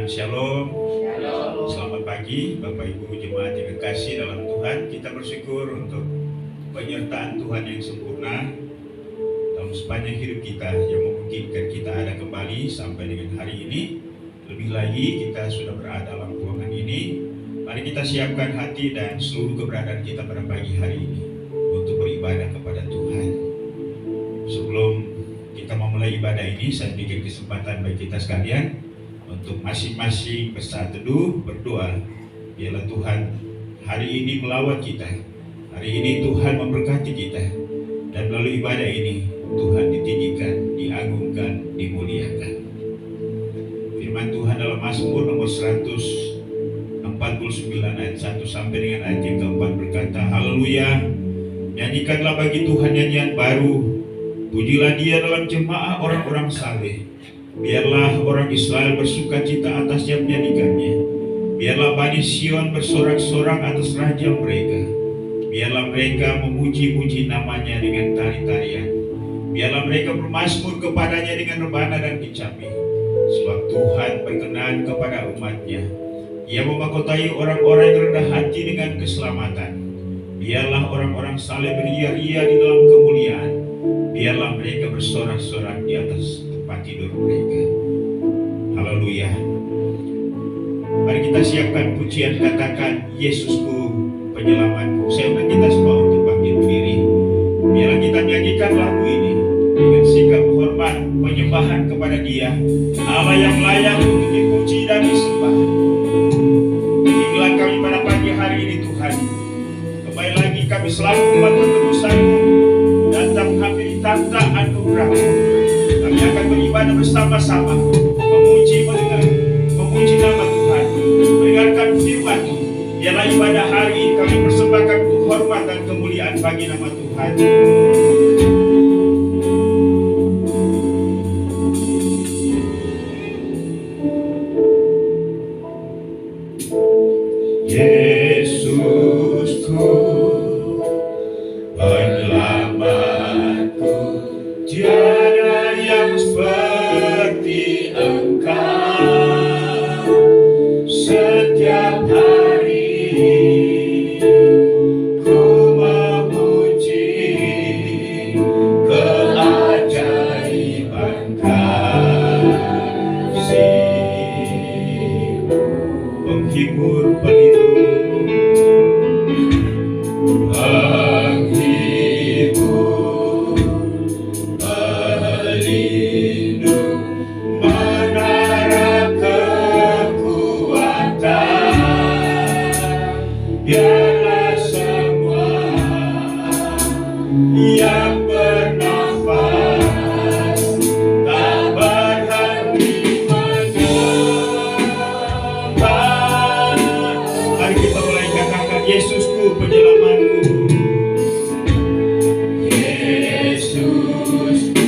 Tuhan, Shalom. Shalom. Selamat pagi Bapak Ibu jemaat yang kekasih dalam Tuhan. Kita bersyukur untuk penyertaan Tuhan yang sempurna dalam sepanjang hidup kita, yang memungkinkan kita ada kembali sampai dengan hari ini. Lebih lagi kita sudah berada dalam ruangan ini. Mari kita siapkan hati dan seluruh keberadaan kita pada pagi hari ini untuk beribadah kepada Tuhan. Sebelum kita memulai ibadah ini, saya berikan kesempatan bagi kita sekalian untuk masing-masing bersaat teduh, berdoa. Biarlah Tuhan hari ini melawat kita. Hari ini Tuhan memberkati kita. Dan melalui ibadah ini Tuhan ditinggikan, diagungkan, dimuliakan. Firman Tuhan dalam Mazmur nomor 149 ayat 1 sampai dengan ayat yang keempat berkata, Haleluya, nyanyikanlah bagi Tuhan nyanyian baru. Pujilah Dia dalam jemaah orang-orang saleh. Biarlah orang Israel bersuka cita atasnya menyanyikannya. Biarlah Bani Sion bersorak-sorak atas raja mereka. Biarlah mereka memuji-muji namanya dengan tari-tarian. Biarlah mereka bermazmur kepadanya dengan rebana dan kecapi. Sebab Tuhan berkenan kepada umatnya. Ia memahkotai orang-orang yang rendah hati dengan keselamatan. Biarlah orang-orang saleh beria-ria di dalam kemuliaan. Biarlah mereka bersorak-sorak di atas tempat tidur mereka. Haleluya. Mari kita siapkan pujian, katakan, Yesusku penyelamatku. Saya undang kita semua untuk bangkit berdiri. Biarlah kita nyanyikan lagu ini dengan sikap hormat penyembahan kepada Dia, Allah yang layak untuk dipuji dan disembah. Inilah kami pada pagi hari ini Tuhan. Kembali lagi kami selalu umat berterusan-Mu datang hampiri takhta anugerah-Mu. Kami akan beribadah bersama-sama, memuji nama Tuhan, mendengarkan firman-Mu. Biarlah ibadah hari ini kami persembahkan untuk hormat dan kemuliaan bagi nama Tuhan. Yesusku penyelamatku, tiada yang seperti Engkau. Setiap hari ku memuji keajaiban kasih-Mu, penghibur pelindung, menara kekuatan. Biarlah semua yang bernafas tak berhenti menyembah. Mari kita mulai katakan, Yesusku penyelamatku. Yesusku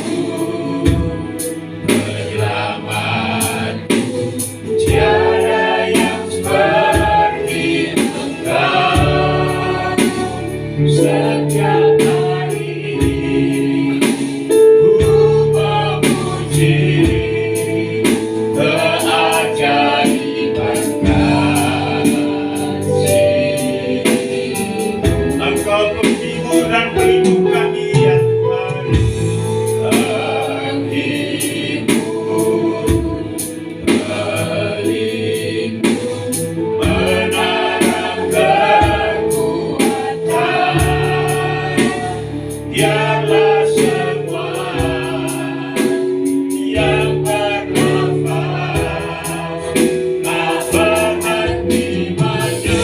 penyelamatku, tiada yang seperti Engkau. Setiap hari ku memuji keajaiban kasih-Mu. Engkau penghibur dan pelindung kami, ya Tuhan. Penghibur, pelindung, menara kekuatan. Biarlah semua yang bernafas tak berhenti menyembah.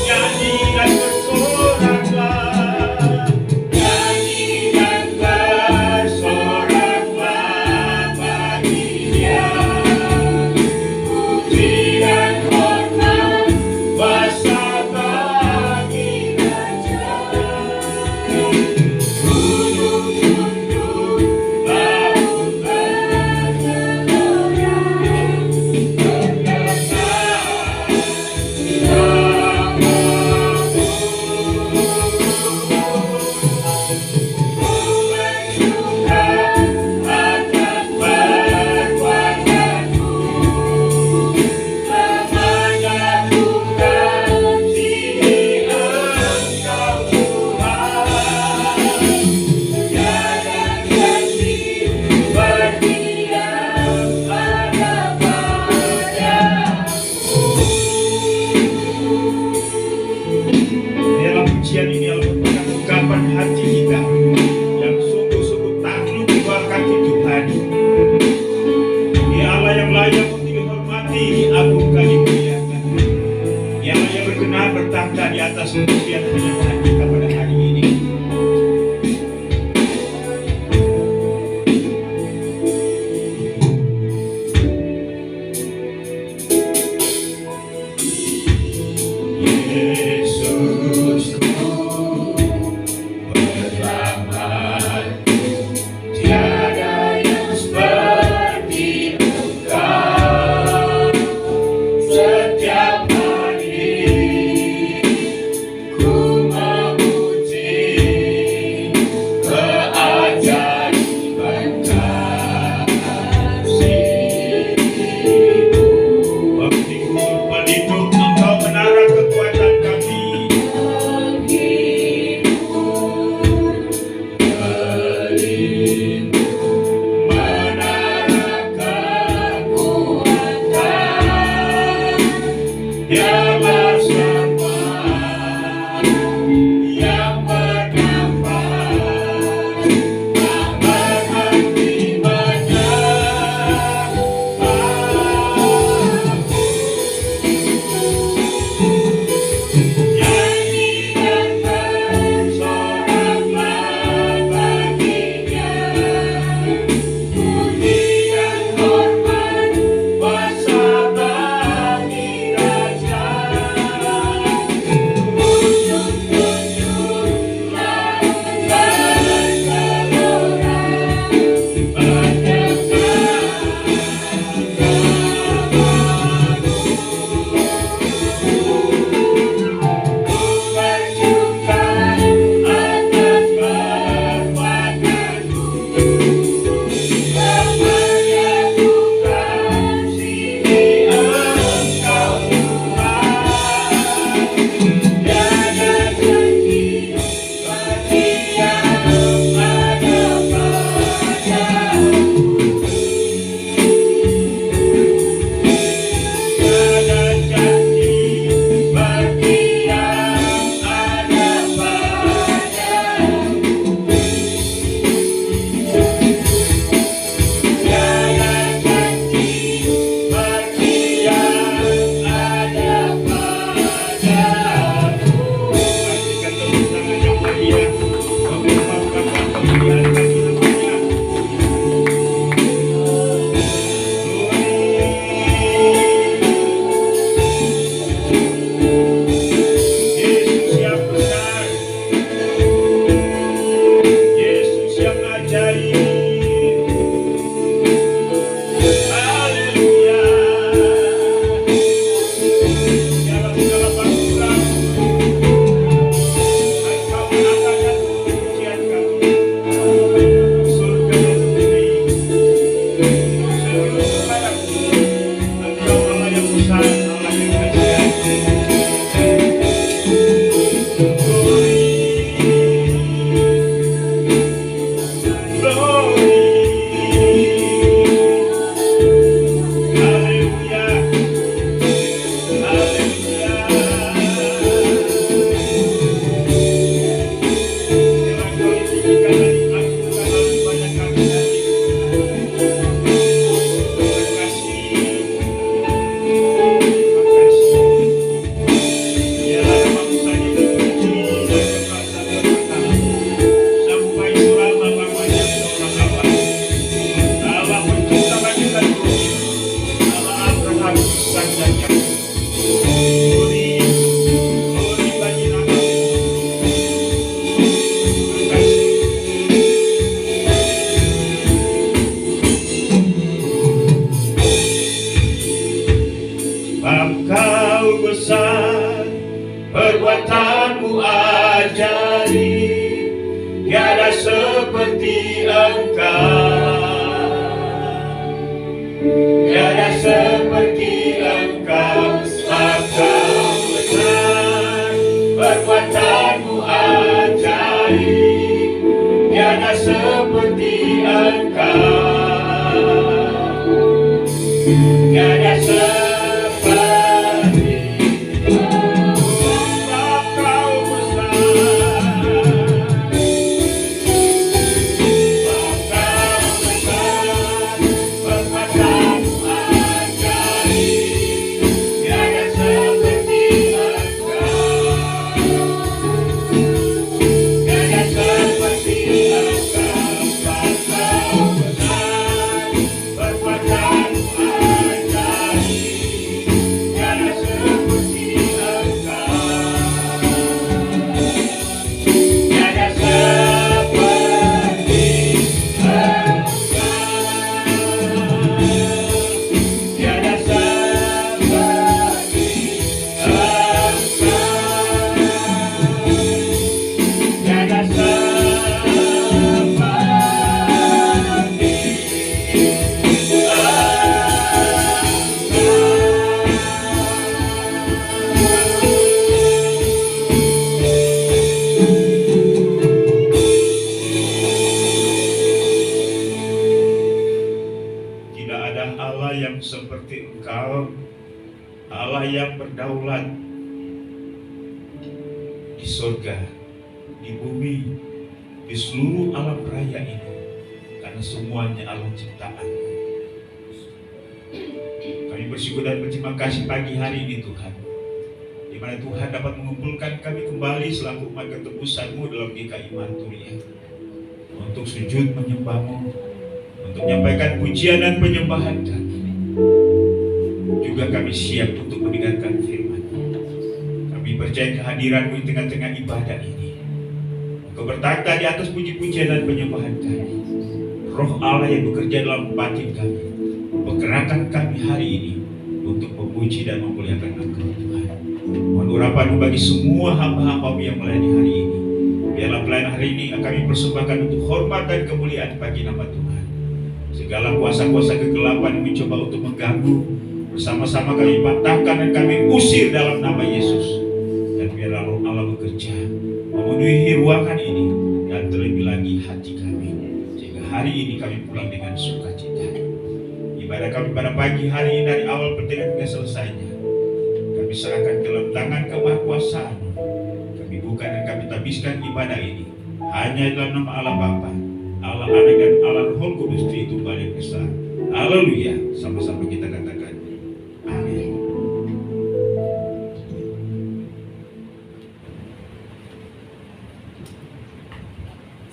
Nyanyi dan bersoraklah, nyanyi dan bersoraklah bagi Dia. Puji dan hormat besar bagi Raja. Kesaksian ini merupakan ungkapan hati kita yang sungguh-sungguh takluk di bawah kaki Tuhan. Dia Allah yang layak untuk dihormati, diagungkan, dimuliakan. Dia Allah yang berkenan bertahta di atas kemuliaan kenyataan kita pada hari ini. Perbuatanmu ajaib, tiada seperti Engkau, tiada seperti Engkau. Engkau besar, perbuatanmu ajaib, tiada seperti Engkau, tiada seperti Engkau besar. berdaulat di surga, di bumi, di seluruh alam raya ini, karena semuanya alam ciptaan. Kami bersyukur dan berterima kasih pagi hari ini Tuhan, di mana Tuhan dapat mengumpulkan kami kembali selaku umat ketebusan-Mu dalam GKI Manturia untuk sujud menyembah-Mu, untuk menyampaikan pujian dan penyembahan kami. Juga kami siap untuk mendengarkan firman. Kami percaya kehadiran-Mu di tengah-tengah ibadah ini. Engkau bertata di atas puji-pujian dan penyembahan kami. Roh Allah yang bekerja dalam batin kami, pergerakan kami hari ini untuk memuji dan memuliakan Engkau Tuhan. Mohon urapan-Mu bagi semua hamba-hamba-Mu yang melayani hari ini. Biarlah pelayanan hari ini kami persembahkan untuk hormat dan kemuliaan bagi nama Tuhan. Segala kuasa-kuasa kegelapan yang mencoba untuk mengganggu, bersama-sama kami patahkan dan kami usir dalam nama Yesus. Dan biarlah Roh Allah bekerja memenuhi ruangan ini dan terlebih lagi hati kami, sehingga hari ini kami pulang dengan sukacita. Ibadah kami pada pagi hari ini dari awal pertengahan hingga selesainya, kami serahkan ke dalam tangan kemahakuasaan-Mu. Kami buka dan kami tabiskan ibadah ini hanya dalam nama Allah Bapa, Allah Anak dan Allah Roh Kudus itu balik besar. Haleluya. Sama-sama kita katakan amin.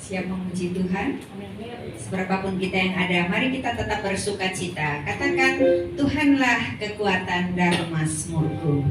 Siap memuji Tuhan? Seberapapun kita yang ada, mari kita tetap bersukacita. Katakan, Tuhanlah kekuatan dan mazmurku.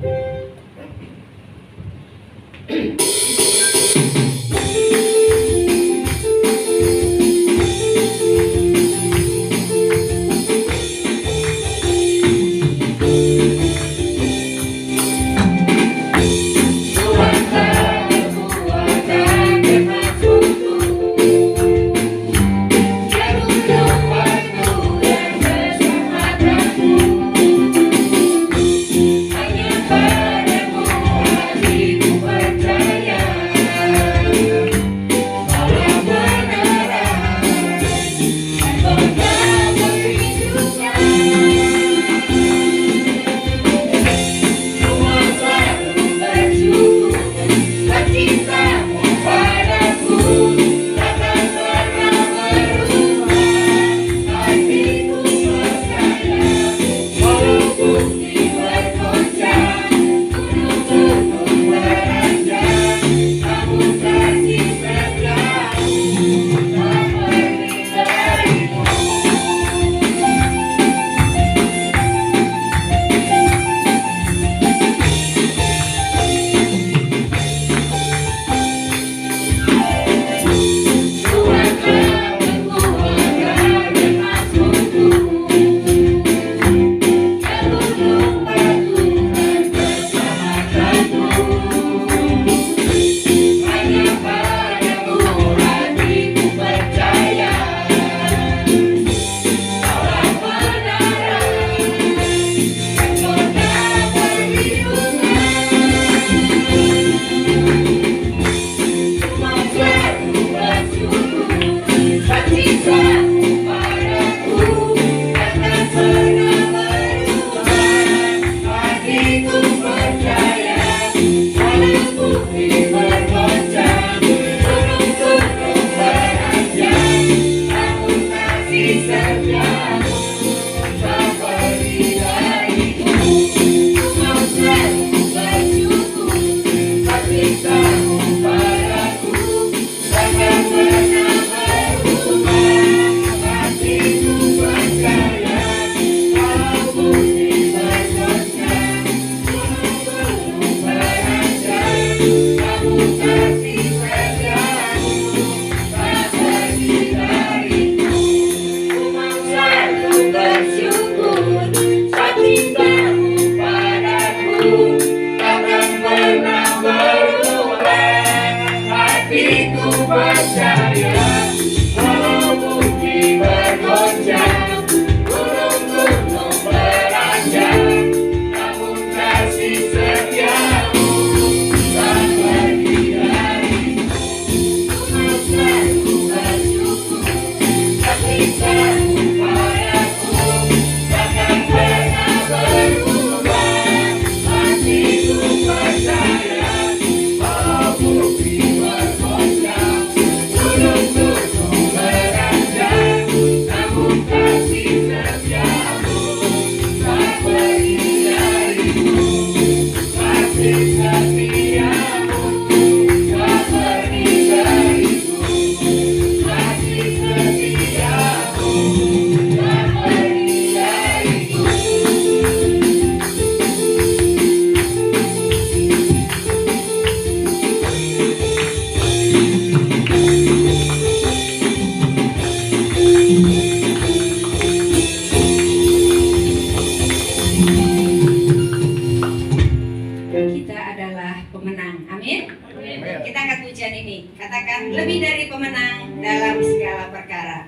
Kita angkat pujian ini. Katakan lebih dari pemenang dalam segala perkara.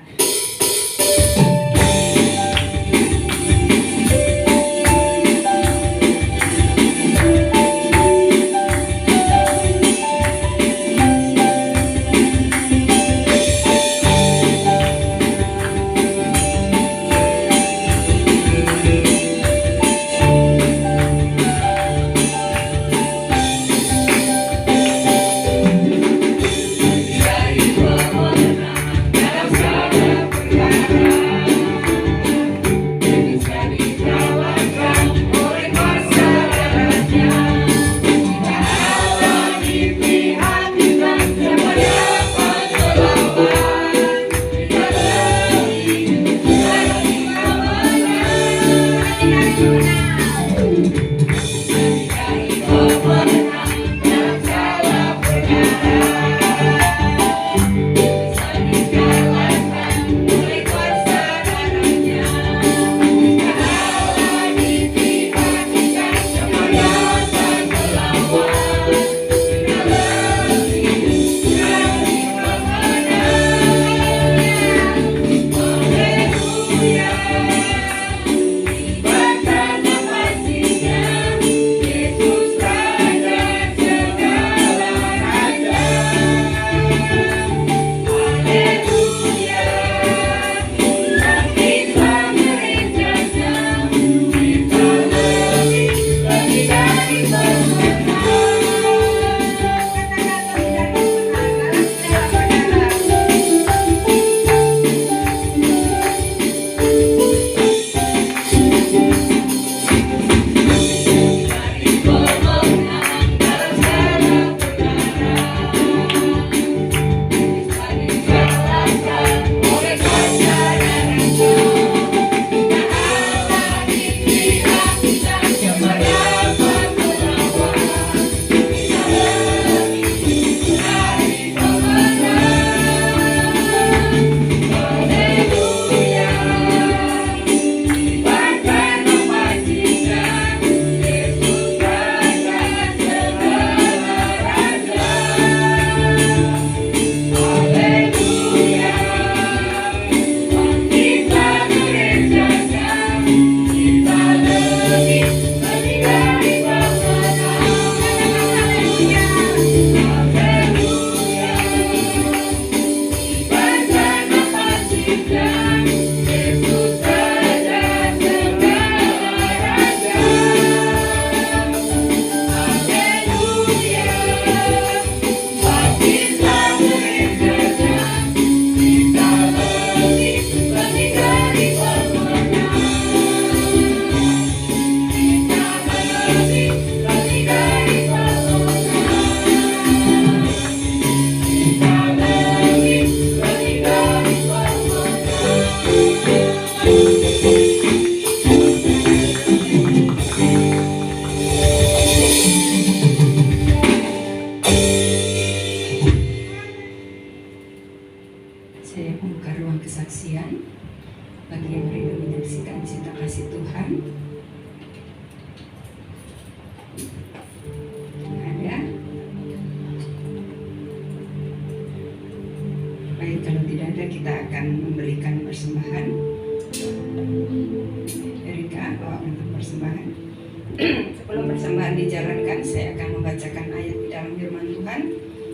Sebelum persembahan dijalankan, saya akan membacakan ayat di dalam firman Tuhan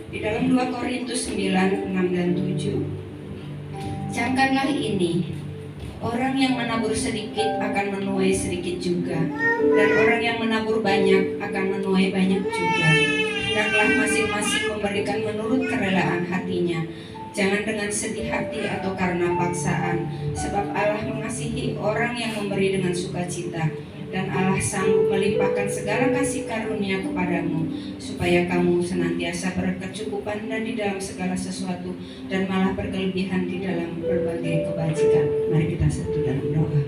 di dalam 2 Korintus 9, 6 dan 7. Camkanlah ini, orang yang menabur sedikit akan menuai sedikit juga, dan orang yang menabur banyak akan menuai banyak juga. Hendaklah masing-masing memberikan menurut kerelaan hatinya, jangan dengan sedih hati atau karena paksaan, sebab Allah mengasihi orang yang memberi dengan sukacita. Dan Allah sanggup melimpahkan segala kasih karunia kepadamu, supaya kamu senantiasa berkecukupan dan di dalam segala sesuatu, dan malah berkelebihan di dalam berbagai kebajikan. Mari kita satu dalam doa.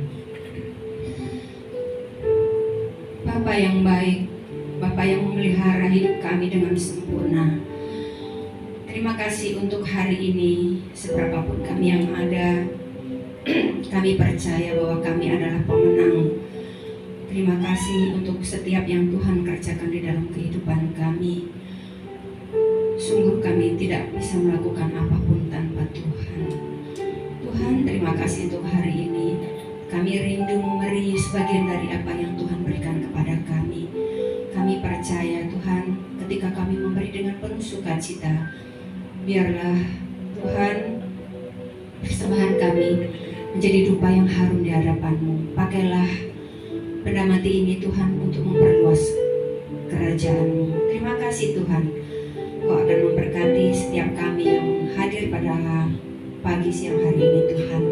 Bapa yang baik, Bapa yang memelihara hidup kami dengan sempurna, terima kasih untuk hari ini. Seberapapun kami yang ada, kami percaya bahwa kami adalah pemenang. Terima kasih untuk setiap yang Tuhan kerjakan di dalam kehidupan kami. Sungguh kami tidak bisa melakukan apapun tanpa Tuhan. Tuhan, terima kasih untuk hari ini. Kami rindu memberi sebagian dari apa yang Tuhan berikan kepada kami. Kami percaya Tuhan, ketika kami memberi dengan penuh sukacita, biarlah Tuhan persembahan kami menjadi dupa yang harum di hadapan-Mu. Pakailah benda mati ini Tuhan untuk memperluas kerajaan-Mu. Terima kasih Tuhan, Kau akan memberkati setiap kami yang hadir pada pagi siang hari ini Tuhan.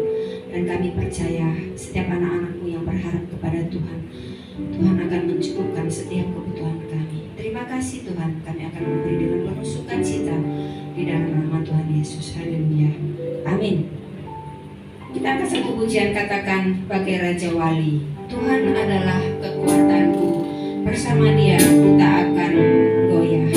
Dan kami percaya setiap anak-anak-Mu yang berharap kepada Tuhan, Tuhan akan mencukupkan setiap kebutuhan kami. Terima kasih Tuhan, kami akan memberi dengan penuh sukacita di dalam nama Tuhan Yesus. Haleluya. Amin. Kita akan satu pujian, katakan bagai Raja Wali. Tuhan adalah kekuatanku, bersama Dia ku tak akan goyah.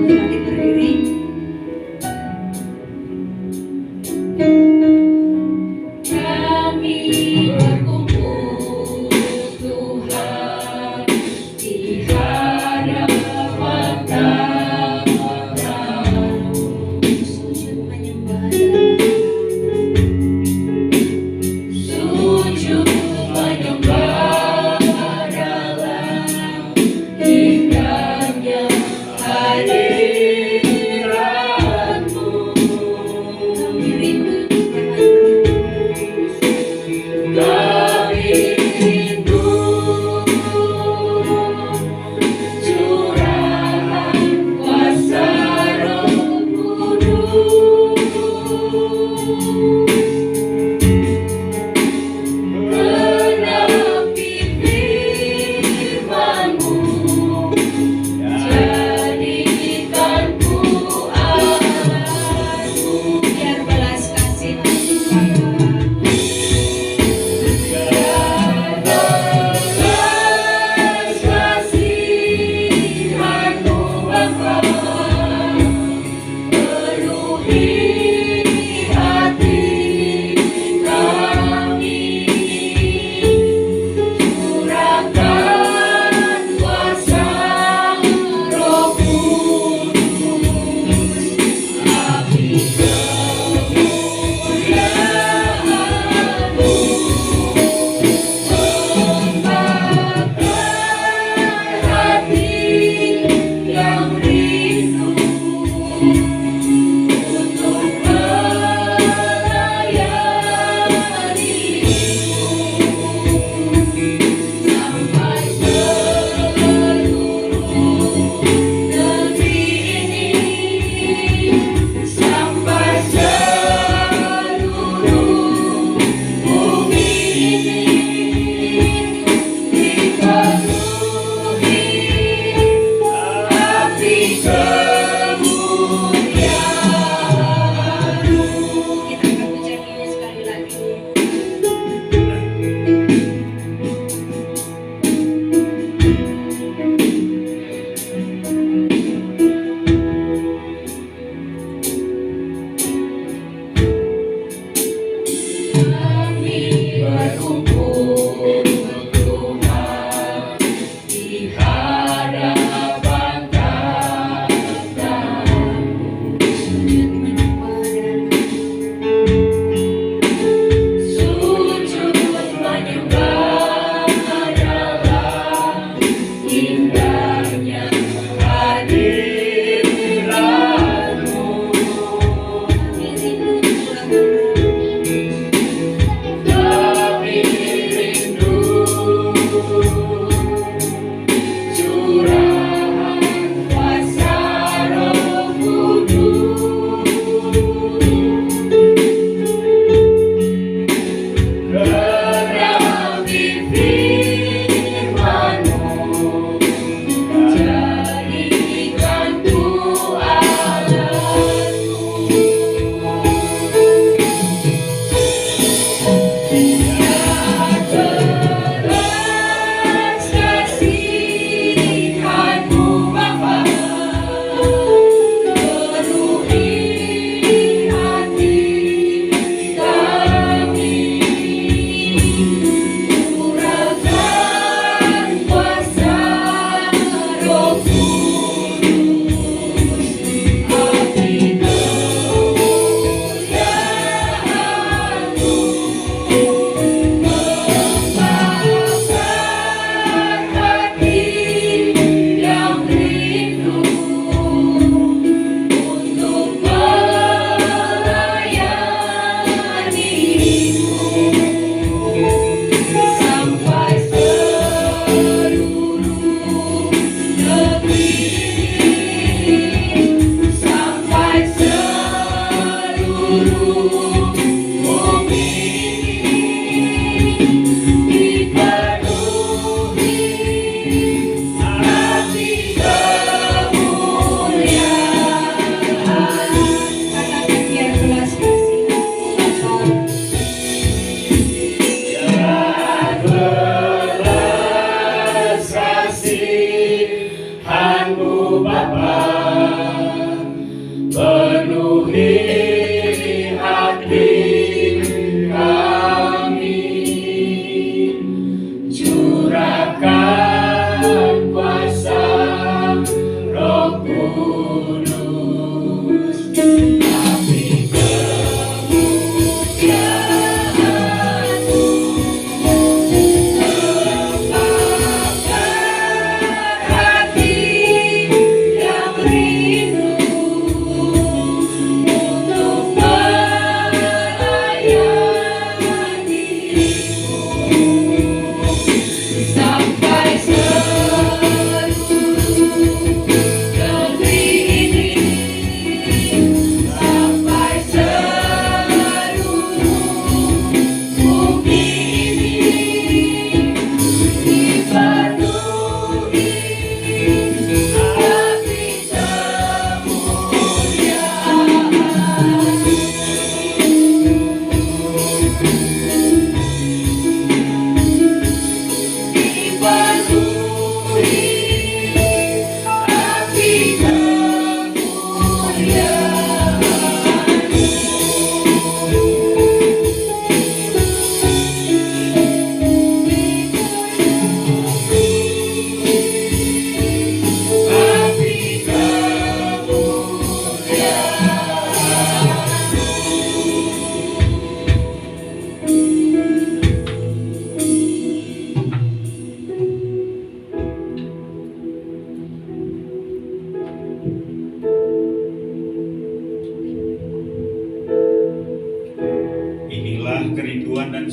Kembali berdiri. Kami berkumpul Tuhan di hadapan Ta'ala, sujud menyembah dalam indahnya hadirat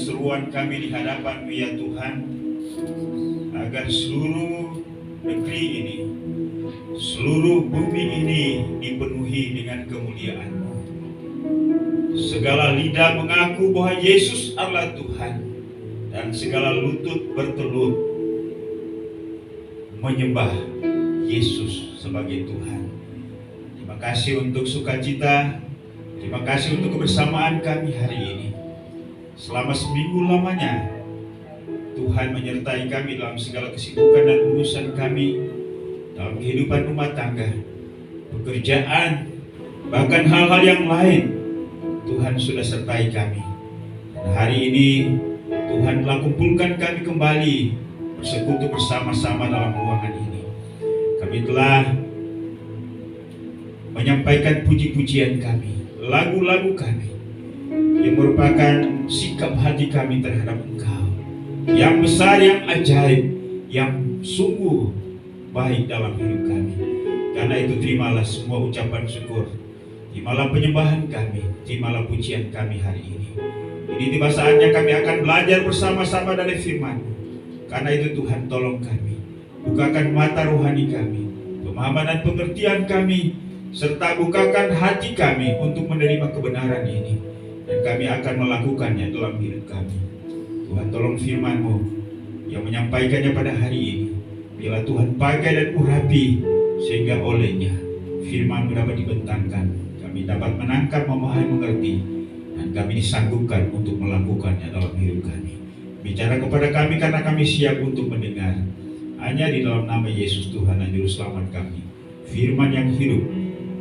seruan kami di hadapan-Mu ya Tuhan, agar seluruh negeri ini, seluruh bumi ini dipenuhi dengan kemuliaan-Mu. Segala lidah mengaku bahwa Yesus adalah Tuhan, dan segala lutut bertelut menyembah Yesus sebagai Tuhan. Terima kasih untuk sukacita, terima kasih untuk kebersamaan kami hari ini. Selama seminggu lamanya, Tuhan menyertai kami dalam segala kesibukan dan urusan kami, dalam kehidupan rumah tangga, pekerjaan, bahkan hal-hal yang lain. Tuhan sudah sertai kami. Dan hari ini Tuhan telah kumpulkan kami kembali bersekutu bersama-sama dalam ruangan ini. Kami telah menyampaikan puji-pujian kami, lagu-lagu kami, yang merupakan sikap hati kami terhadap Engkau, yang besar, yang ajaib, yang sungguh baik dalam hidup kami. Karena itu terimalah semua ucapan syukur, terimalah penyembahan kami, terimalah pujian kami hari ini. Ini tiba saatnya kami akan belajar bersama-sama dari firman. Karena itu Tuhan tolong kami, bukakan mata rohani kami, pemahaman dan pengertian kami, serta bukakan hati kami untuk menerima kebenaran ini, dan kami akan melakukannya dalam hidup kami. Tuhan tolong firman-Mu yang menyampaikannya pada hari ini, bila Tuhan pakai dan urapi, sehingga olehnya firman-Mu dapat dibentangkan, kami dapat menangkap, memahami, mengerti, dan kami disanggupkan untuk melakukannya dalam hidup kami. Bicara kepada kami karena kami siap untuk mendengar. Hanya di dalam nama Yesus Tuhan dan Juru Selamat kami, firman yang hidup,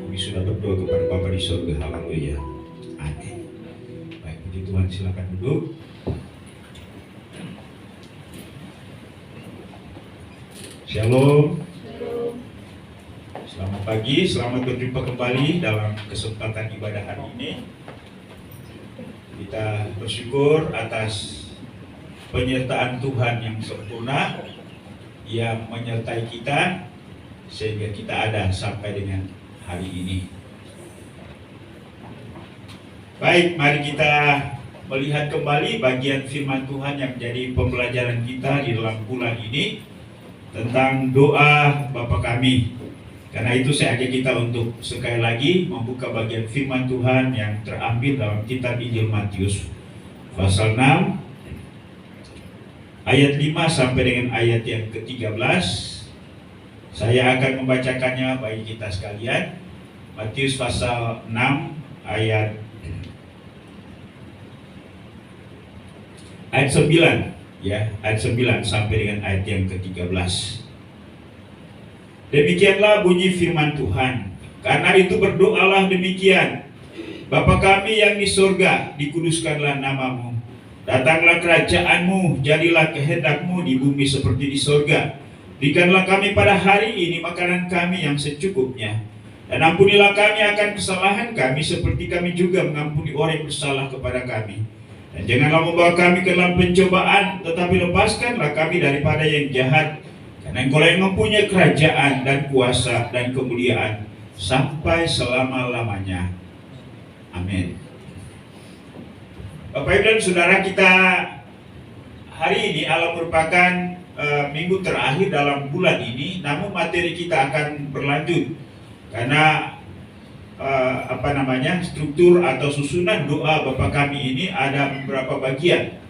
kami sudah berdoa kepada Bapa di surga. Haleluya. Amin. Baik, puji Tuhan, silakan duduk. Shalom. Selamat pagi, selamat berjumpa kembali dalam kesempatan ibadah hari ini. Kita bersyukur atas penyertaan Tuhan yang sempurna yang menyertai kita sehingga kita ada sampai dengan hari ini. Baik, mari kita melihat kembali bagian firman Tuhan yang menjadi pembelajaran kita di dalam bulan ini tentang doa Bapa kami. Karena itu saya ajak kita untuk sekali lagi membuka bagian firman Tuhan yang terambil dalam kitab Injil Matius pasal 6 ayat 5 sampai dengan ayat yang ke-13. Saya akan membacakannya bagi kita sekalian. Matius pasal 6 ayat 9 ya, ayat 9 sampai dengan ayat yang ke-13. Demikianlah bunyi firman Tuhan. Karena itu berdoalah demikian: Bapa kami yang di surga, dikuduskanlah namamu. Datanglah kerajaan-Mu, jadilah kehendak-Mu di bumi seperti di surga. Berikanlah kami pada hari ini makanan kami yang secukupnya. Dan ampunilah kami akan kesalahan kami seperti kami juga mengampuni orang yang bersalah kepada kami. Dan janganlah membawa kami ke dalam pencobaan, tetapi lepaskanlah kami daripada yang jahat. Karena Engkau yang mempunyai kerajaan dan kuasa dan kemuliaan sampai selama-lamanya. Amin. Bapak Ibu dan Saudara, kita hari ini adalah merupakan minggu terakhir dalam bulan ini, namun materi kita akan berlanjut karena struktur atau susunan doa Bapa kami ini ada beberapa bagian.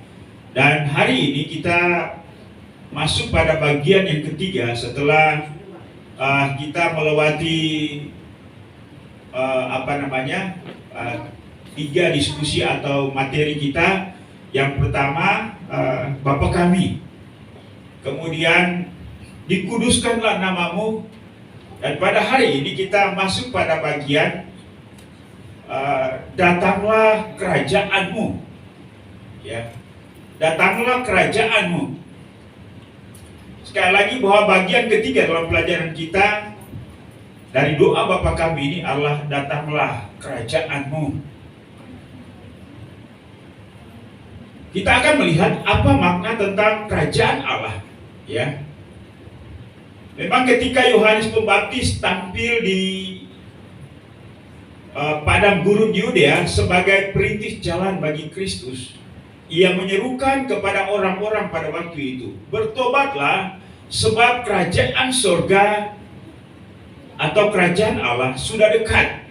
Dan hari ini kita masuk pada bagian yang ketiga setelah kita melewati tiga diskusi atau materi kita. Yang pertama, Bapa kami, kemudian dikuduskanlah namamu, dan pada hari ini kita masuk pada bagian datanglah kerajaanmu, ya, datanglah kerajaanmu. Sekali lagi bahwa bagian ketiga dalam pelajaran kita dari doa Bapa kami ini adalah datanglah kerajaanmu. Kita akan melihat apa makna tentang kerajaan Allah, ya. Memang ketika Yohanes Pembaptis tampil di padang gurun Yudea sebagai perintis jalan bagi Kristus, ia menyerukan kepada orang-orang pada waktu itu, bertobatlah sebab kerajaan surga atau kerajaan Allah sudah dekat.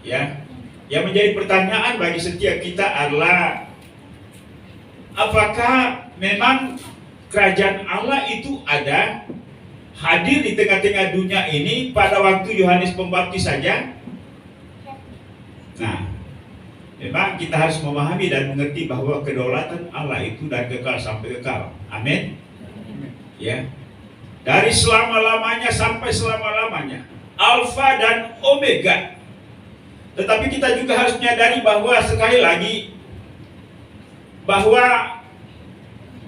Ya, yang menjadi pertanyaan bagi setiap kita adalah, apakah memang kerajaan Allah itu ada, hadir di tengah-tengah dunia ini pada waktu Yohanes Pembaptis saja? Nah, memang kita harus memahami dan mengerti bahwa kedaulatan Allah itu dari kekal sampai kekal. Amin. Ya. Dari selama-lamanya sampai selama-lamanya. Alfa dan Omega. Tetapi kita juga harus menyadari bahwa sekali lagi bahwa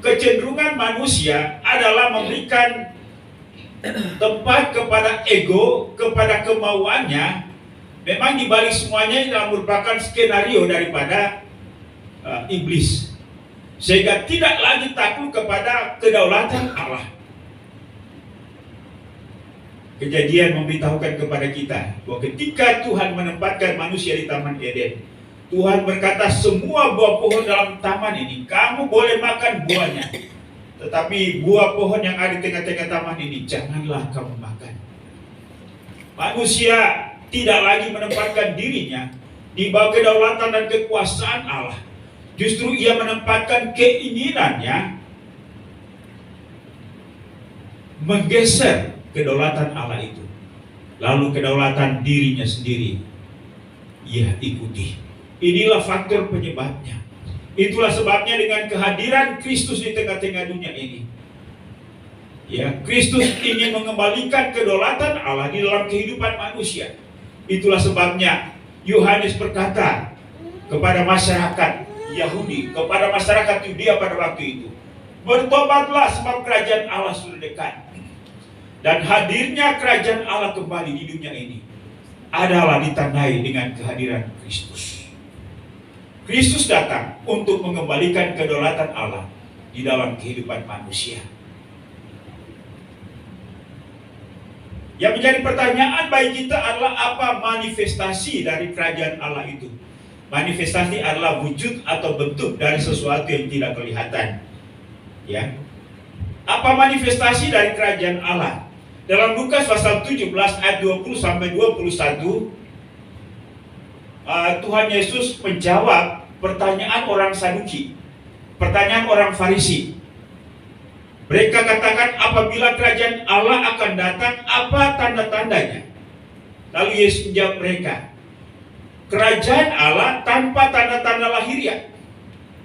kecenderungan manusia adalah memberikan tempat kepada ego, kepada kemauannya. Memang di balik semuanya ini merupakan skenario daripada iblis, sehingga tidak lagi takluk kepada kedaulatan Allah. Kejadian memberitahukan kepada kita bahwa ketika Tuhan menempatkan manusia di Taman Eden, Tuhan berkata, semua buah pohon dalam taman ini kamu boleh makan buahnya, tetapi buah pohon yang ada di tengah-tengah taman ini janganlah kamu makan. Manusia tidak lagi menempatkan dirinya di bawah kedaulatan dan kekuasaan Allah. Justru ia menempatkan keinginannya menggeser kedaulatan Allah itu. Lalu kedaulatan dirinya sendiri ia ikuti. Inilah faktor penyebabnya. Itulah sebabnya dengan kehadiran Kristus di tengah-tengah dunia ini, ya, Kristus ingin mengembalikan kedaulatan Allah di dalam kehidupan manusia. Itulah sebabnya Yohanes berkata kepada masyarakat Yahudi, kepada masyarakat Yudea pada waktu itu, bertobatlah sebab kerajaan Allah sudah dekat. Dan hadirnya kerajaan Allah kembali di dunia ini adalah ditandai dengan kehadiran Kristus. Kristus datang untuk mengembalikan kedaulatan Allah di dalam kehidupan manusia. Yang menjadi pertanyaan bagi kita adalah, apa manifestasi dari kerajaan Allah itu? Manifestasi adalah wujud atau bentuk dari sesuatu yang tidak kelihatan. Ya. Apa manifestasi dari kerajaan Allah? Dalam Lukas pasal 17 ayat 20 sampai 21, Tuhan Yesus menjawab pertanyaan orang Saduki, pertanyaan orang Farisi. Mereka katakan, apabila kerajaan Allah akan datang, apa tanda-tandanya? Lalu Yesus menjawab mereka, kerajaan Allah tanpa tanda-tanda lahiriah.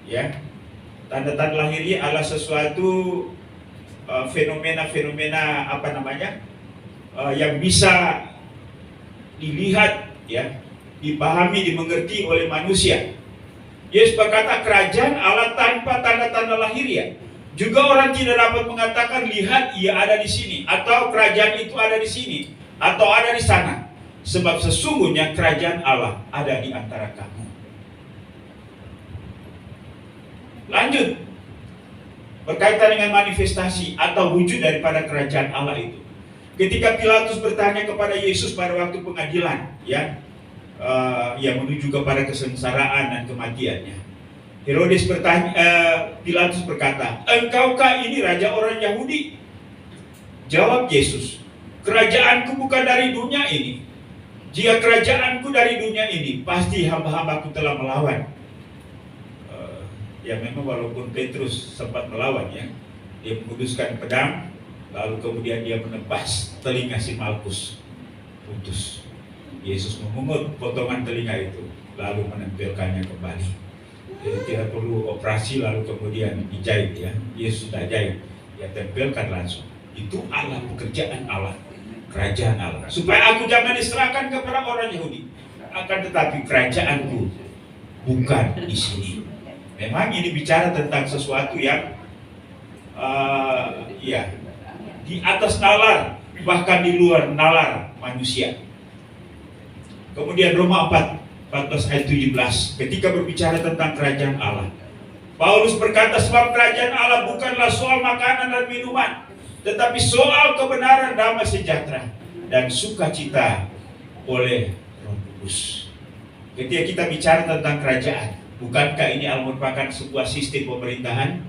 Ya, tanda-tanda lahiriah adalah sesuatu fenomena-fenomena yang bisa dilihat, ya, dipahami, dimengerti oleh manusia. Yesus berkata kerajaan Allah tanpa tanda-tanda lahiriah. Juga orang tidak dapat mengatakan, lihat ia ada di sini, atau kerajaan itu ada di sini, atau ada di sana, sebab sesungguhnya kerajaan Allah ada di antara kamu. Lanjut, berkaitan dengan manifestasi atau wujud daripada kerajaan Allah itu. Ketika Pilatus bertanya kepada Yesus pada waktu pengadilan, ya, yang menuju kepada kesengsaraan dan kematiannya, Pilatus berkata, engkaukah ini raja orang Yahudi? Jawab Yesus, kerajaanku bukan dari dunia ini. Jika kerajaanku dari dunia ini, pasti hamba-hambaku telah melawan. Ya, memang walaupun Petrus sempat melawan, ya, dia menguduskan pedang, lalu kemudian dia menebas telinga si Malkus, putus. Yesus memungut potongan telinga itu, lalu menempelkannya kembali. Jadi tidak perlu operasi lalu kemudian dijahit, ya. Yesus sudah jahit, dia tempelkan langsung. Itu Allah, pekerjaan Allah, kerajaan Allah. Supaya aku jangan diserahkan kepada orang Yahudi, akan tetapi kerajaanku bukan di sini. Memang ini bicara tentang sesuatu yang ya, di atas nalar, bahkan di luar nalar manusia. Kemudian Roma 14 ayat 17, ketika berbicara tentang kerajaan Allah, Paulus berkata, sebab kerajaan Allah bukanlah soal makanan dan minuman, tetapi soal kebenaran, damai sejahtera, dan sukacita oleh Roh Kudus. Ketika kita bicara tentang kerajaan, Bukankah ini merupakan sebuah sistem pemerintahan?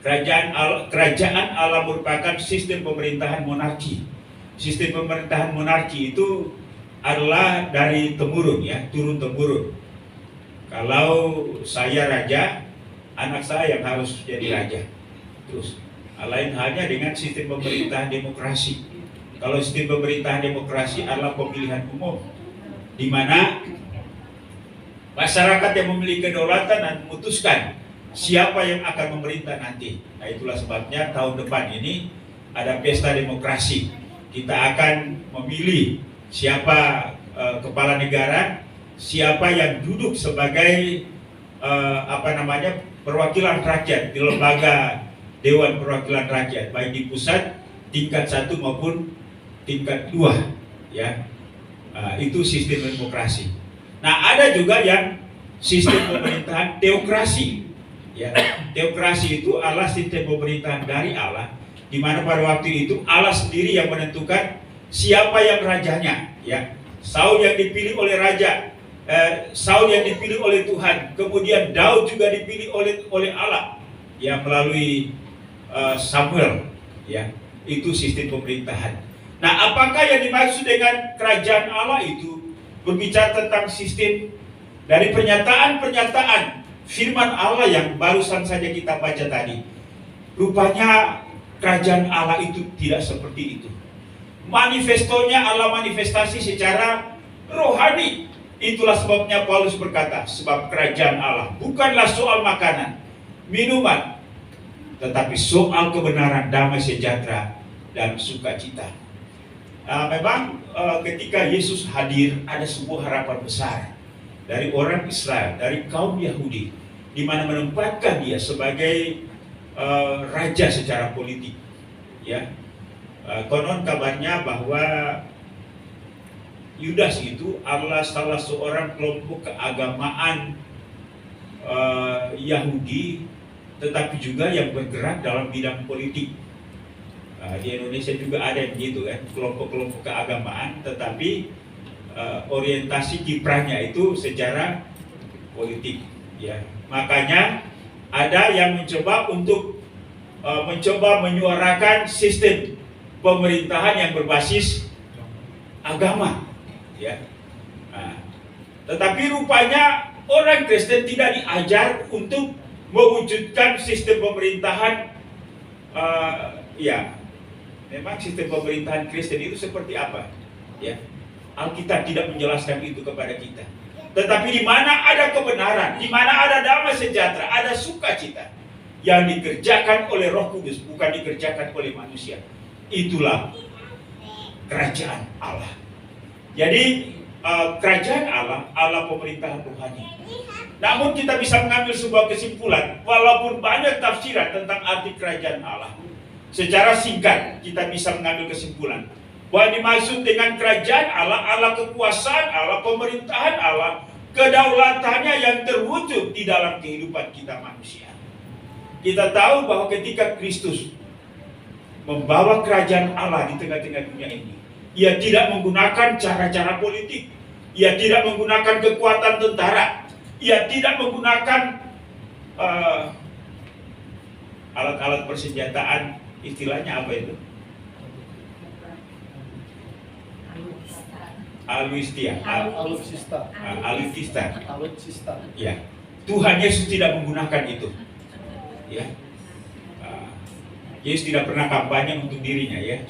Kerajaan Allah merupakan sistem pemerintahan monarki. Sistem pemerintahan monarki itu adalah dari temurun, ya, turun temurun. Kalau saya raja, anak saya yang harus jadi raja. Terus, lain halnya dengan sistem pemerintahan demokrasi. Kalau sistem pemerintahan demokrasi adalah pemilihan umum, di mana masyarakat yang memiliki kedaulatan dan memutuskan siapa yang akan memerintah nanti. Nah, itulah sebabnya tahun depan ini ada pesta demokrasi. Kita akan memilih siapa kepala negara, siapa yang duduk sebagai perwakilan rakyat di lembaga Dewan Perwakilan Rakyat, baik di pusat tingkat 1 maupun tingkat 2, ya. Itu sistem demokrasi. Nah, ada juga yang sistem pemerintahan teokrasi, ya. Teokrasi itu adalah sistem pemerintahan dari Allah, di mana pada waktu itu Allah sendiri yang menentukan siapa yang rajanya, ya. Saul yang dipilih oleh raja, Saul yang dipilih oleh Tuhan, kemudian Daud juga dipilih oleh Allah, ya, melalui Samuel, ya. Itu sistem pemerintahan. Nah, apakah yang dimaksud dengan kerajaan Allah itu? Berbicara tentang sistem dari pernyataan firman Allah yang barusan saja kita baca tadi. Rupanya kerajaan Allah itu tidak seperti itu. Manifestonya Allah manifestasi secara rohani. Itulah sebabnya Paulus berkata, sebab kerajaan Allah bukanlah soal makanan, minuman, tetapi soal kebenaran, damai sejahtera, dan sukacita. Memang ketika Yesus hadir, ada sebuah harapan besar dari orang Israel, dari kaum Yahudi, di mana menempatkan dia sebagai raja secara politik, ya. Konon kabarnya bahwa Yudas itu adalah salah seorang kelompok keagamaan Yahudi, tetapi juga yang bergerak dalam bidang politik. Di Indonesia juga ada yang gitu, kan, kelompok-kelompok keagamaan, tetapi orientasi kiprahnya itu secara politik, ya. Makanya ada yang mencoba untuk menyuarakan sistem pemerintahan yang berbasis agama, ya. Tetapi rupanya orang Kristen tidak diajar untuk mewujudkan sistem pemerintahan, ya. Memang sistem pemerintahan Kristen itu seperti apa? Ya, Alkitab tidak menjelaskan itu kepada kita. Tetapi di mana ada kebenaran, di mana ada damai sejahtera, ada sukacita yang dikerjakan oleh Roh Kudus, bukan dikerjakan oleh manusia. Itulah kerajaan Allah. Jadi kerajaan Allah pemerintahan rohani. Namun kita bisa mengambil sebuah kesimpulan, walaupun banyak tafsiran tentang arti kerajaan Allah. Secara singkat kita bisa mengambil kesimpulan bahwa dimaksud dengan kerajaan Allah, Allah kekuasaan Allah, pemerintahan Allah, kedaulatannya yang terwujud di dalam kehidupan kita manusia. Kita tahu bahwa ketika Kristus membawa kerajaan Allah di tengah-tengah dunia ini, Ia tidak menggunakan cara-cara politik, Ia tidak menggunakan kekuatan tentara, Ia tidak menggunakan alat-alat persenjataan. Istilahnya apa itu? Alutsista. Ya. Tuhan Yesus tidak menggunakan itu. Ya. Yesus tidak pernah kampanye untuk dirinya, ya.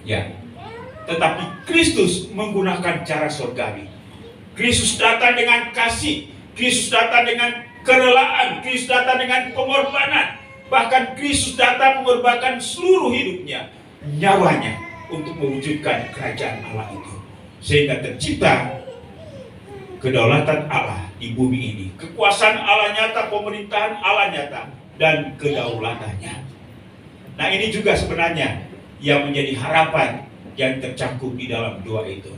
Ya. Tetapi Kristus menggunakan cara surgawi. Kristus datang dengan kasih, Kristus datang dengan kerelaan, Kristus datang dengan pengorbanan. Bahkan Kristus datang mengorbankan seluruh hidupnya, nyawanya, untuk mewujudkan kerajaan Allah itu. Sehingga tercipta kedaulatan Allah di bumi ini. Kekuasaan Allah nyata, pemerintahan Allah nyata, dan kedaulatannya. Nah, ini juga sebenarnya yang menjadi harapan yang tercakup di dalam doa itu.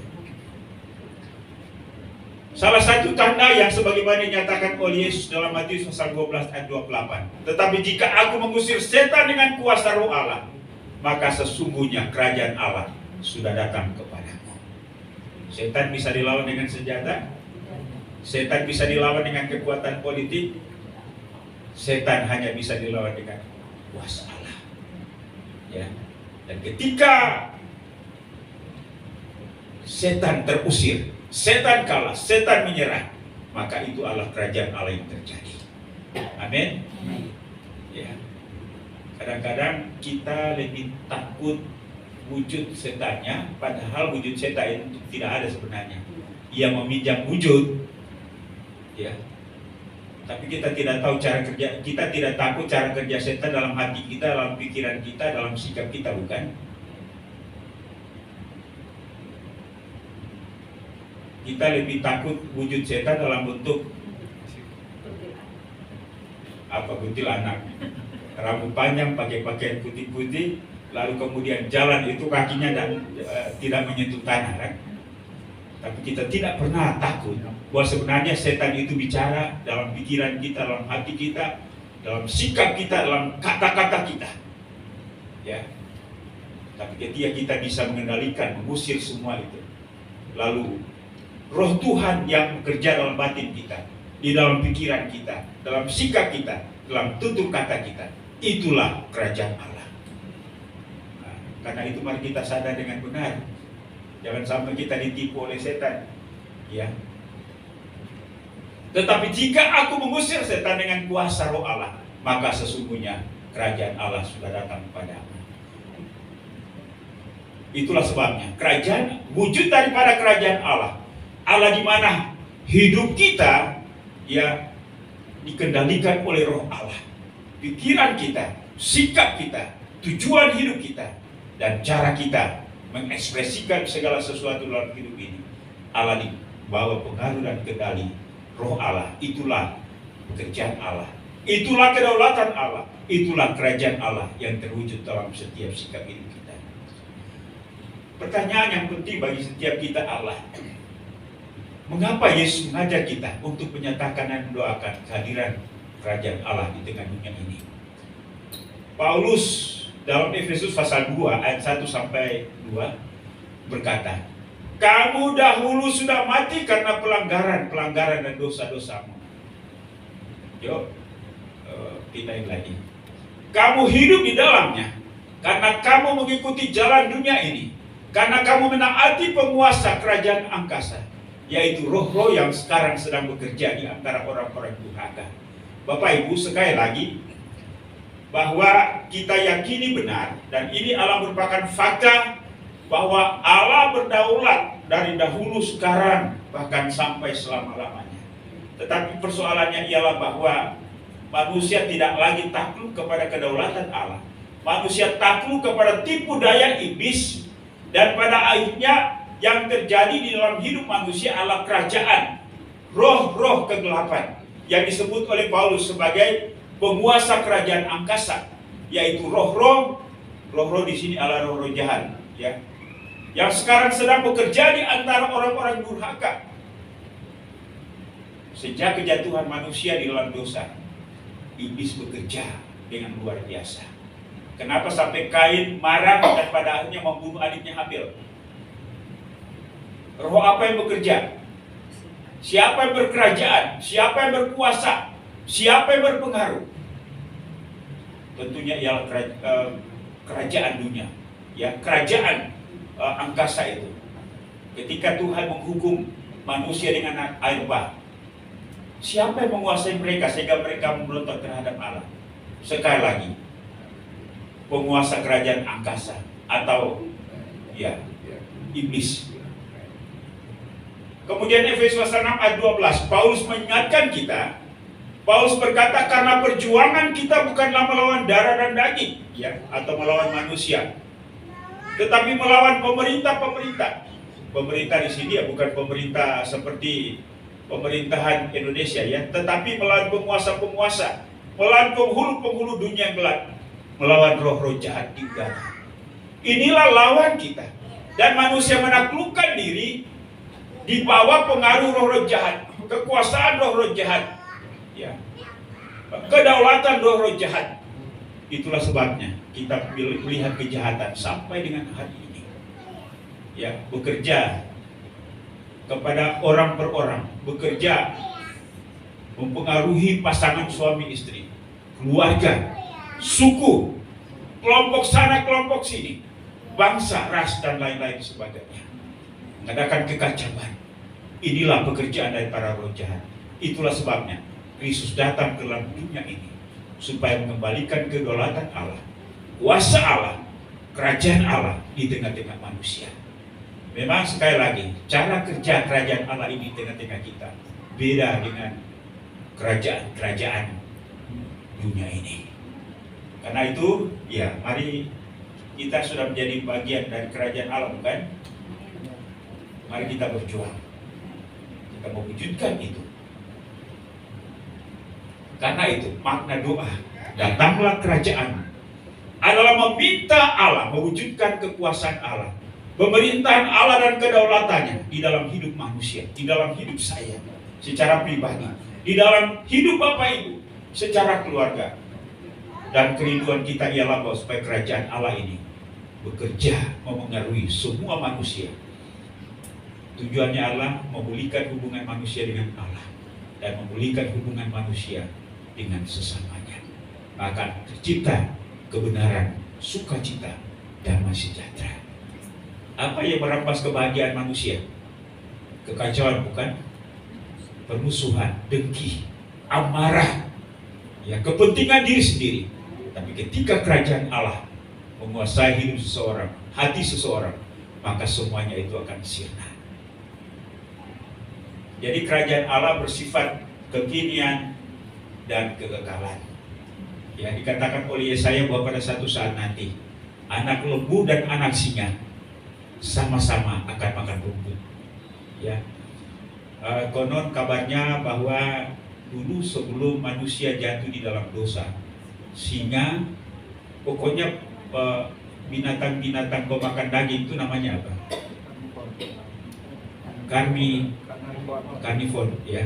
Salah satu tanda yang sebagaimana dinyatakan oleh Yesus dalam Matius pasal 12 ayat 28. Tetapi jika aku mengusir setan dengan kuasa roh Allah, maka sesungguhnya kerajaan Allah sudah datang kepadamu. Setan bisa dilawan dengan senjata? Setan bisa dilawan dengan kekuatan politik. Setan hanya bisa dilawan dengan kuasa Allah. Ya. Dan ketika setan terusir, setan kalah, setan menyerah, maka itu Allah kerajaan Allah yang terjadi. Amin. Ya. Kadang-kadang kita lebih takut wujud setannya, padahal wujud setan itu tidak ada sebenarnya. Ia meminjam wujud, ya. Tapi kita tidak tahu cara kerja, kita tidak takut cara kerja setan dalam hati kita, dalam pikiran kita, dalam sikap kita, bukan? Kita lebih takut wujud setan dalam bentuk apa? Kuntilanak, rambut panjang, pakai pakaian putih-putih, lalu kemudian jalan itu kakinya dan tidak menyentuh tanah, kan? Tapi kita tidak pernah takut bahwa sebenarnya setan itu bicara dalam pikiran kita, dalam hati kita, dalam sikap kita, dalam kata-kata kita, ya. Tapi ketika kita bisa mengendalikan, mengusir semua itu, lalu Roh Tuhan yang bekerja dalam batin kita, di dalam pikiran kita, dalam sikap kita, dalam tutur kata kita, itulah kerajaan Allah. Nah, karena itu mari kita sadar dengan benar, jangan sampai kita ditipu oleh setan, ya. Tetapi jika aku mengusir setan dengan kuasa Roh Allah, maka sesungguhnya kerajaan Allah sudah datang kepadamu. Itulah sebabnya kerajaan, wujud daripada kerajaan Allah, Allah di mana hidup kita, ya, dikendalikan oleh Roh Allah. Pikiran kita, sikap kita, tujuan hidup kita, dan cara kita mengekspresikan segala sesuatu dalam hidup ini, Allah di bawah pengaruh dan kendali Roh Allah. Itulah pekerjaan Allah, itulah kedaulatan Allah, itulah kerajaan Allah yang terwujud dalam setiap sikap hidup kita. Pertanyaan yang penting bagi setiap kita Allah, mengapa Yesus mengajar kita untuk menyatakan dan mendoakan kehadiran kerajaan Allah di tengah dunia ini? Paulus dalam Efesus pasal 2 ayat 1 sampai 2 berkata, kamu dahulu sudah mati karena pelanggaran dan dosa-dosamu. Yuk, pindahin lagi. Kamu hidup di dalamnya karena kamu mengikuti jalan dunia ini, karena kamu menaati penguasa kerajaan angkasa, yaitu roh-roh yang sekarang sedang bekerja di antara orang-orang durhaka. Bapak Ibu, sekali lagi, bahwa kita yakini benar, dan ini Allah merupakan fakta, bahwa Allah berdaulat dari dahulu, sekarang, bahkan sampai selama-lamanya. Tetapi persoalannya ialah bahwa manusia tidak lagi takluk kepada kedaulatan Allah. Manusia takluk kepada tipu daya iblis, dan pada akhirnya yang terjadi di dalam hidup manusia adalah kerajaan, roh-roh kegelapan yang disebut oleh Paulus sebagai penguasa kerajaan angkasa, yaitu roh-roh di sini adalah roh-roh jahat, ya, yang sekarang sedang bekerja di antara orang-orang durhaka. Sejak kejatuhan manusia di dalam dosa, iblis bekerja dengan luar biasa. Kenapa sampai Kain marah dan pada akhirnya membunuh adiknya Habil? Roh apa yang bekerja? Siapa yang berkerajaan? Siapa yang berkuasa? Siapa yang berpengaruh? Tentunya ialah kerajaan dunia, ya, kerajaan angkasa itu. Ketika Tuhan menghukum manusia dengan air bah, siapa yang menguasai mereka sehingga mereka memberontak terhadap Allah? Sekali lagi, penguasa kerajaan angkasa atau, ya, iblis. Kemudian Efesus 6 ayat 12, Paulus mengingatkan kita. Paulus berkata, karena perjuangan kita bukanlah melawan darah dan daging, ya, atau melawan manusia, tetapi melawan pemerintah-pemerintah. Pemerintah di sini ya bukan pemerintah seperti pemerintahan Indonesia, ya, tetapi melawan penguasa-penguasa, melawan penghulu-penghulu dunia yang gelap, melawan roh-roh jahat di udara. Inilah lawan kita. Dan manusia menaklukkan diri di bawah pengaruh roh-roh jahat, kekuasaan roh-roh jahat, ya, kedaulatan roh-roh jahat. Itulah sebabnya kita melihat kejahatan sampai dengan hari ini, ya, bekerja kepada orang per orang, bekerja, mempengaruhi pasangan suami istri, keluarga, suku, kelompok sana, kelompok sini, bangsa, ras, dan lain-lain sebagainya. Mengadakan kekacauan. Inilah pekerjaan dari para roh jahat. Itulah sebabnya Kristus datang ke dalam dunia ini, supaya mengembalikan kedaulatan Allah, kuasa Allah, kerajaan Allah di tengah-tengah manusia. Memang sekali lagi, cara kerja kerajaan Allah ini di tengah-tengah kita beda dengan kerajaan-kerajaan dunia ini. Karena itu, ya, mari kita sudah menjadi bagian dari kerajaan Allah, bukan? Mari kita berjuang. Kita mewujudkan itu. Karena itu, makna doa, datanglah kerajaan, adalah meminta Allah mewujudkan kekuasaan Allah, pemerintahan Allah dan kedaulatannya di dalam hidup manusia, di dalam hidup saya secara pribadi, di dalam hidup Bapak Ibu secara keluarga. Dan kerinduan kita ialah bahwa supaya kerajaan Allah ini bekerja memengaruhi semua manusia. Tujuannya Allah memulihkan hubungan manusia dengan Allah dan memulihkan hubungan manusia dengan sesamanya. Maka tercipta kebenaran, sukacita, damai sejahtera. Apa yang merampas kebahagiaan manusia? Kekacauan, bukan? Permusuhan, dengki, amarah, ya, kepentingan diri sendiri. Tapi ketika kerajaan Allah menguasai hidup seseorang, hati seseorang, maka semuanya itu akan sirna. Jadi kerajaan Allah bersifat kekinian dan kekekalan. Ya, dikatakan oleh Yesaya bahwa pada satu saat nanti anak lembu dan anak singa sama-sama akan makan rumput. Ya, konon kabarnya bahwa dulu sebelum manusia jatuh di dalam dosa, singa, pokoknya binatang-binatang pemakan daging itu namanya apa? Karnivor, ya.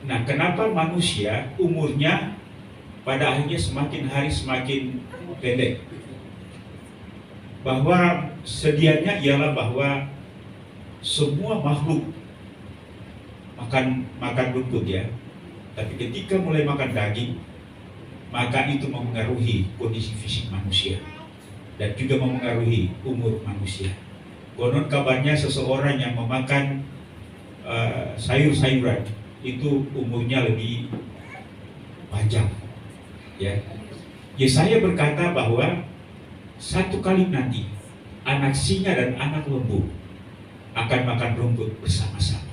Nah, kenapa manusia umurnya pada akhirnya semakin hari semakin pendek? Bahwa sedianya ialah bahwa semua makhluk makan rumput, ya. Tapi ketika mulai makan daging, maka itu mempengaruhi kondisi fisik manusia dan juga mempengaruhi umur manusia. Konon kabarnya seseorang yang memakan sayur-sayuran itu umurnya lebih panjang. Ya, Yesaya berkata bahwa satu kali nanti anak singa dan anak lembu akan makan rumput bersama-sama.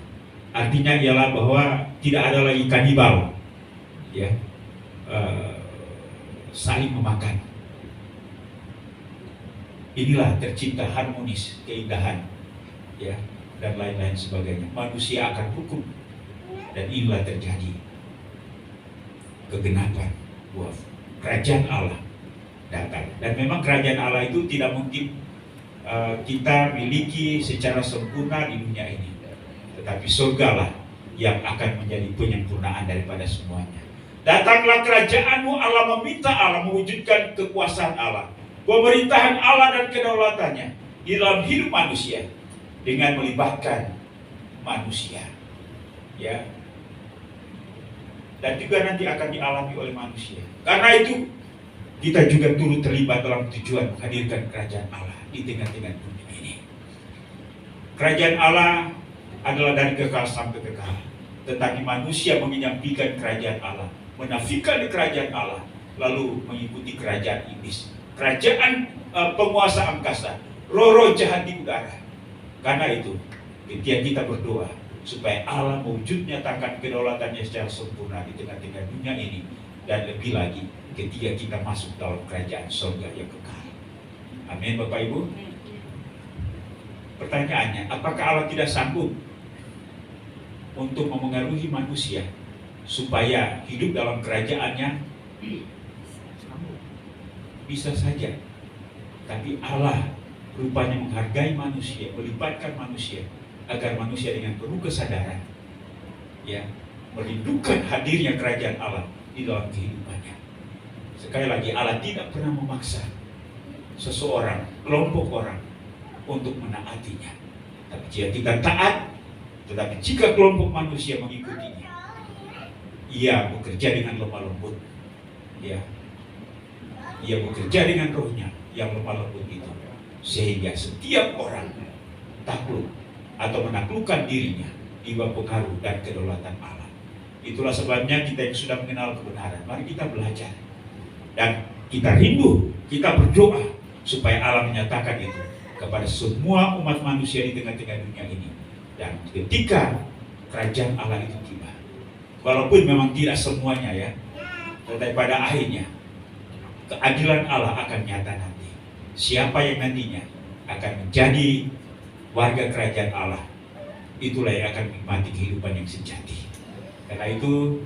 Artinya ialah bahwa tidak ada lagi kanibal, ya, saling memakan. Inilah tercipta harmonis, keindahan, ya, dan lain-lain sebagainya. Manusia akan hukum, dan inilah terjadi kegenapan bahwa kerajaan Allah datang. Dan memang kerajaan Allah itu tidak mungkin kita miliki secara sempurna di dunia ini, tetapi surgalah yang akan menjadi penyempurnaan daripada semuanya. Datanglah kerajaanmu, Allah meminta Allah mewujudkan kekuasaan Allah, pemerintahan Allah dan kedaulatannya di dalam hidup manusia dengan melibatkan manusia, ya, dan juga nanti akan dialami oleh manusia. Karena itu kita juga turut terlibat dalam tujuan menghadirkan kerajaan Allah di tengah-tengah dunia ini. Kerajaan Allah adalah dari kekal sampai kekal, tetapi manusia menyampaikan kerajaan Allah, menafikan kerajaan Allah, lalu mengikuti kerajaan iblis, kerajaan penguasa angkasa, roh-roh jahat di udara. Karena itu, ketika kita berdoa supaya Allah mewujud nyatakan kedaulatannya secara sempurna di tengah-tengah dunia ini, dan lebih lagi ketika kita masuk dalam kerajaan surga yang kekal. Amin, Bapak Ibu. Pertanyaannya, apakah Allah tidak sanggup untuk memengaruhi manusia supaya hidup dalam kerajaannya? Bisa saja, tapi Allah rupanya menghargai manusia, melibatkan manusia agar manusia dengan penuh kesadaran, ya, merindukan hadirnya kerajaan Allah di dalam kehidupannya. Sekali lagi, Allah tidak pernah memaksa seseorang, kelompok orang untuk menaatinya. Tapi jika kita taat, tetapi jika kelompok manusia mengikutinya, ia bekerja dengan lemah lembut. Ya, ia bekerja dengan rohnya yang lemah lembut itu, sehingga setiap orang takluk atau menaklukkan dirinya di bawah pengaruh dan kedaulatan Allah. Itulah sebabnya kita yang sudah mengenal kebenaran, mari kita belajar dan kita rindu, kita berdoa supaya Allah menyatakan itu kepada semua umat manusia di tengah-tengah dunia ini. Dan ketika kerajaan Allah itu tiba, walaupun memang tidak semuanya ya, tetapi pada akhirnya keadilan Allah akan nyata nanti. Siapa yang nantinya akan menjadi warga kerajaan Allah, itulah yang akan menikmati kehidupan yang sejati. Karena itu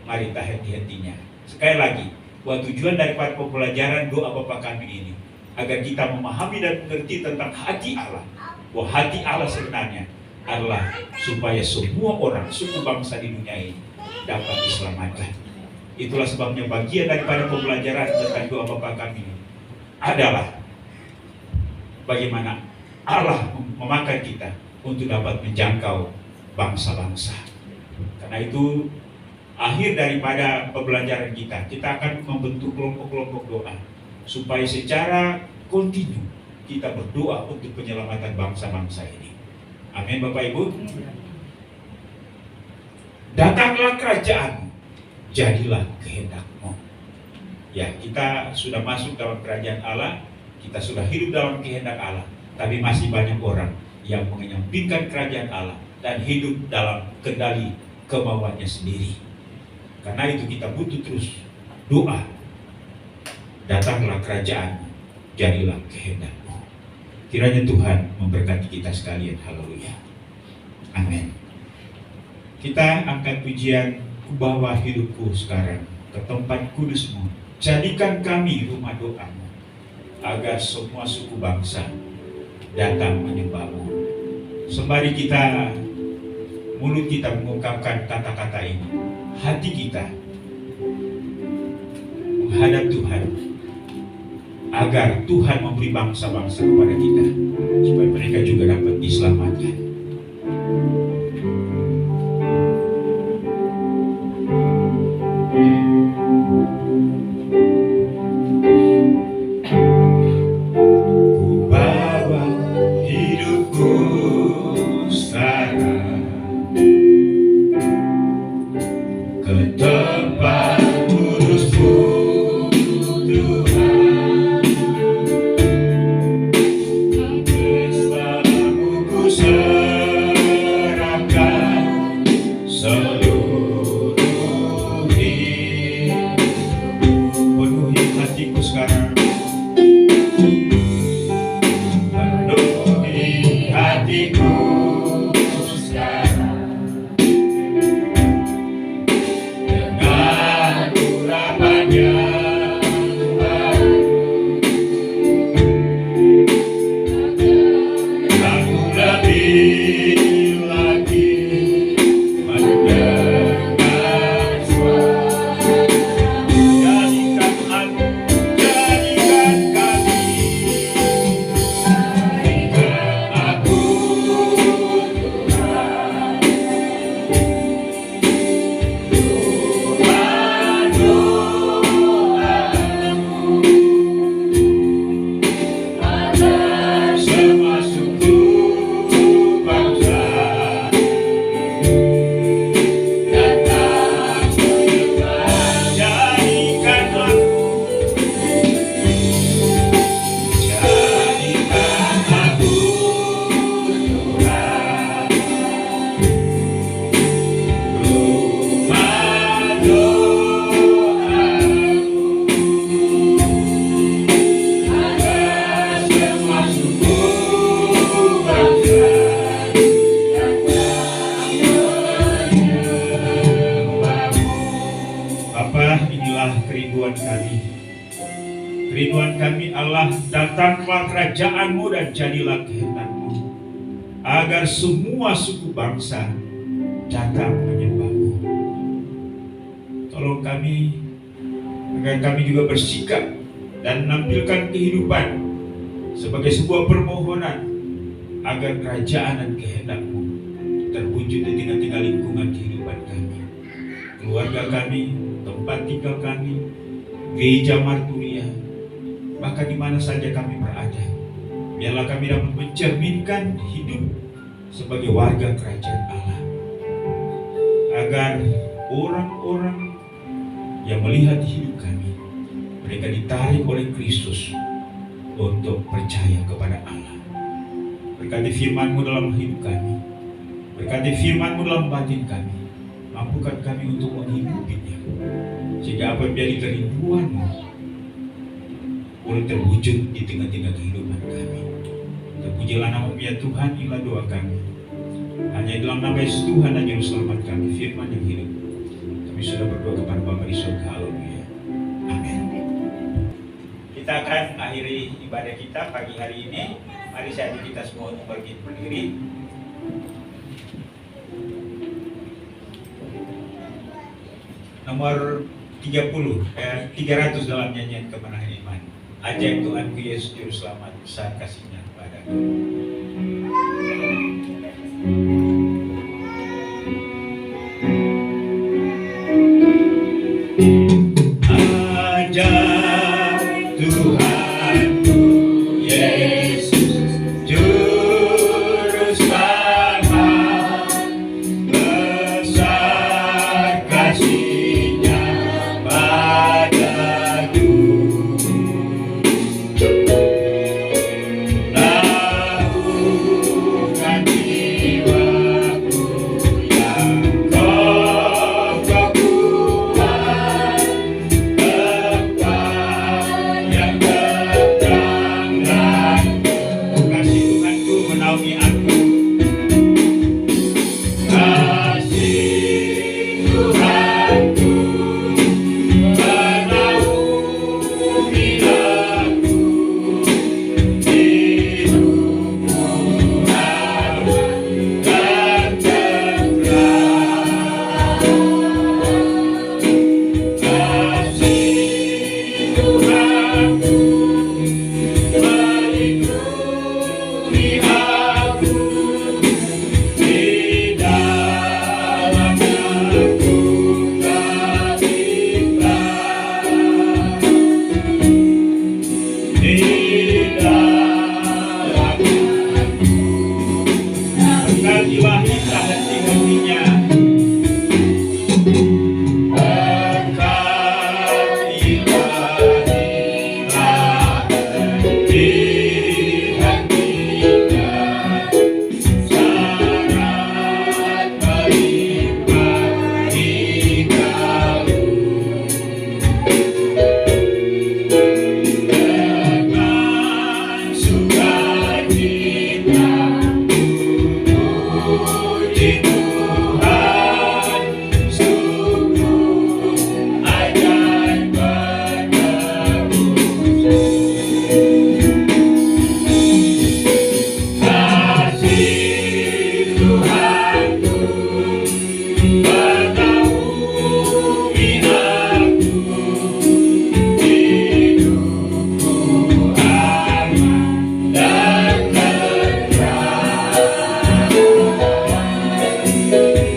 mari kita henti-hentinya. Sekali lagi, bahwa tujuan daripada pembelajaran doa Bapa Kami ini agar kita memahami dan mengerti tentang hati Allah. Bahwa hati Allah sebenarnya adalah supaya semua orang, suku bangsa di dunia ini dapat diselamatkan. Itulah sebabnya bagian daripada pembelajaran tentang doa Bapa Kami adalah bagaimana Allah memakai kita untuk dapat menjangkau bangsa-bangsa. Karena itu akhir daripada pembelajaran kita akan membentuk kelompok-kelompok doa supaya secara kontinu kita berdoa untuk penyelamatan bangsa-bangsa ini. Amin Bapak Ibu. Datanglah kerajaan, jadilah kehendak-Mu. Ya, kita sudah masuk dalam kerajaan Allah, kita sudah hidup dalam kehendak Allah, tapi masih banyak orang yang menyampingkan kerajaan Allah dan hidup dalam kendali kemauannya sendiri. Karena itu kita butuh terus doa. Datanglah kerajaan, jadilah kehendak-Mu. Kiranya Tuhan memberkati kita sekalian. Haleluya. Amin. Kita angkat pujian, ku bawa hidupku sekarang ke tempat kudus-Mu. Jadikan kami rumah doa-Mu, agar semua suku bangsa datang menyembah-Mu. Sembari kita, mulut kita mengungkapkan kata-kata ini, hati kita menghadap Tuhan, agar Tuhan memberi bangsa-bangsa kepada kita, supaya mereka juga dapat diselamatkan. Kerinduan kami Allah, datanglah kerajaan-Mu dan jadilah kehendak-Mu, agar semua suku bangsa datang menyembah-Mu. Tolong kami, agar kami juga bersikap dan menampilkan kehidupan sebagai sebuah permohonan agar kerajaan dan kehendak-Mu terwujud di tengah-tengah lingkungan kehidupan kami, keluarga kami, tempat tinggal kami, gereja Marturia, bahkan di mana saja kami berada. Biarlah kami dapat mencerminkan hidup sebagai warga kerajaan Allah, agar orang-orang yang melihat hidup kami, mereka ditarik oleh Kristus untuk percaya kepada Allah. Berkati firman-Mu dalam hidup kami, berkati firman-Mu dalam batin kami, mampukan kami untuk menghidupinya, sehingga apa yang menjadi kerinduan-Mu boleh terwujud di tengah-tengah kehidupan kami. Terpujilah nama-Mu ya Tuhan, inilah doa kami. Hanya dalam nama Yesus Tuhan dan Juru Selamat kami, firman yang hidup. Kami sudah berdoa kepada Bapa di surga. Haleluya. Amin. Kita akan akhiri ibadah kita pagi hari ini. Mari saja kita semua untuk berdiri. Nomor 300 dalam nyanyian kemenangan iman. Ajaib Tuhanku Yesus Juru Selamat, besar kasih-Nya kepadaku. Ajaib Tuhanku Yesus Juru Selamat, besar kasih-Nya padaku. Lakukan jiwaku yang kokoh kuat, tempat yang terang dan Kasih Tuhanku menaungi aku. kasih Tuhanku menaungi aku. Hidupku aman dan tentram. Kasih Tuhanku melindungi aku. Di dalamnya aku terlibat. Di dalamnya Berkatilah kita hati-hatinya. berkatilah kita hati hatinya, sangat melimpah hikau. Dengan sukacita puji Tuhan, sungguh ajaib menebus. Kasih Tuhanku menaungi aku. Hidupku aman dan tentram.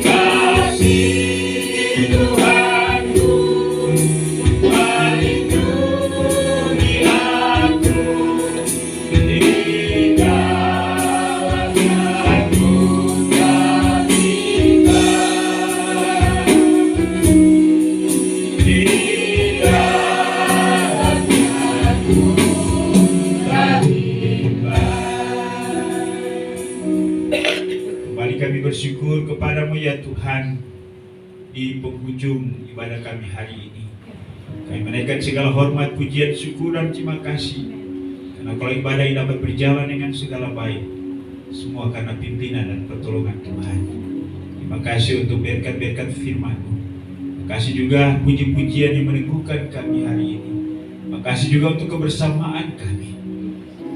Kasih Tuhanku melindungi aku. Di dalamnya aku terlibat. Di dalamnya aku terlibat. Kembali kami bersyukur kepadamu ya Tuhan, di penghujung ibadah kami hari ini. Kami menaikkan segala hormat, pujian, syukur dan terima kasih, karena kalau ibadah ini dapat berjalan dengan segala baik, semua karena pimpinan dan pertolongan Tuhan. Terima kasih untuk berkat-berkat firman-Mu. Terima kasih juga puji-pujian yang meneguhkan kami hari ini. Terima kasih juga untuk kebersamaan kami.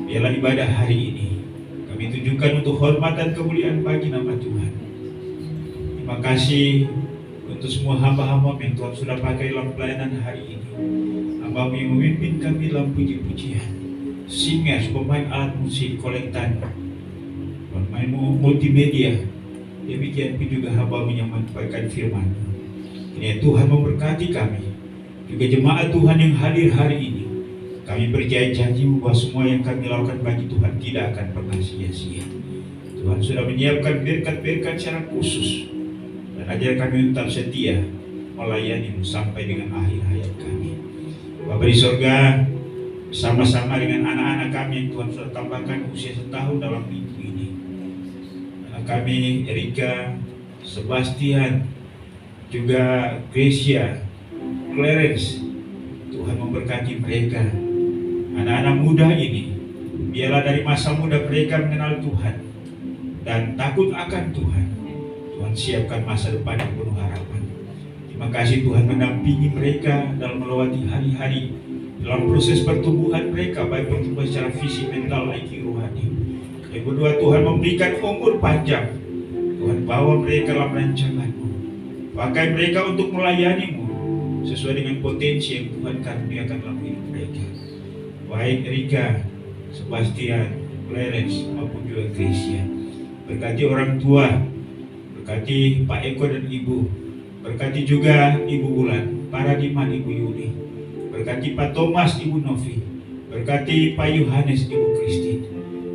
Biarlah ibadah hari ini kami tunjukkan untuk hormat dan kemuliaan bagi nama Tuhan. Terima kasih untuk semua hamba-hamba yang Tuhan sudah pakai dalam pelayanan hari ini. Hamba-Mu yang memimpin kami dalam puji-pujian, singers, pemain alat musik, kolektan, main multimedia. Demikian pun juga hamba menyampaikan firman. Ini Tuhan memberkati kami, juga jemaat Tuhan yang hadir hari ini. Kami percaya janji bahwa semua yang kami lakukan bagi Tuhan tidak akan pernah sia-sia. Tuhan sudah menyiapkan berkat-berkat secara khusus, dan ajar kami tetap setia melayani sampai dengan akhir hayat kami. Bapa di sorga, bersama-sama dengan anak-anak kami yang Tuhan sudah tambahkan usia 1 tahun dalam minggu ini. Anak kami Erika, Sebastian, juga Gracia, Clarence, Tuhan memberkati mereka. Anak-anak muda ini, biarlah dari masa muda mereka mengenal Tuhan dan takut akan Tuhan. Tuhan siapkan masa depan yang penuh harapan. Terima kasih Tuhan mendampingi mereka dalam melewati hari-hari dalam proses pertumbuhan mereka, baik pertumbuhan secara fisik, mental, IQ, rohani. Yang kedua, Tuhan memberikan umur panjang. Tuhan bawa mereka dalam rancangan-Mu. Pakai mereka untuk melayani-Mu sesuai dengan potensi yang Tuhan karuniakan dalam hidup mereka. Baik Erika, Sebastian, Clarence maupun juga Gracia. Berkati orang tua, berkati Pak Eko dan Ibu, berkati juga Ibu Bulan, para Diman, Ibu Yuli, berkati Pak Thomas, Ibu Novi, berkati Pak Yohanes, Ibu Christine.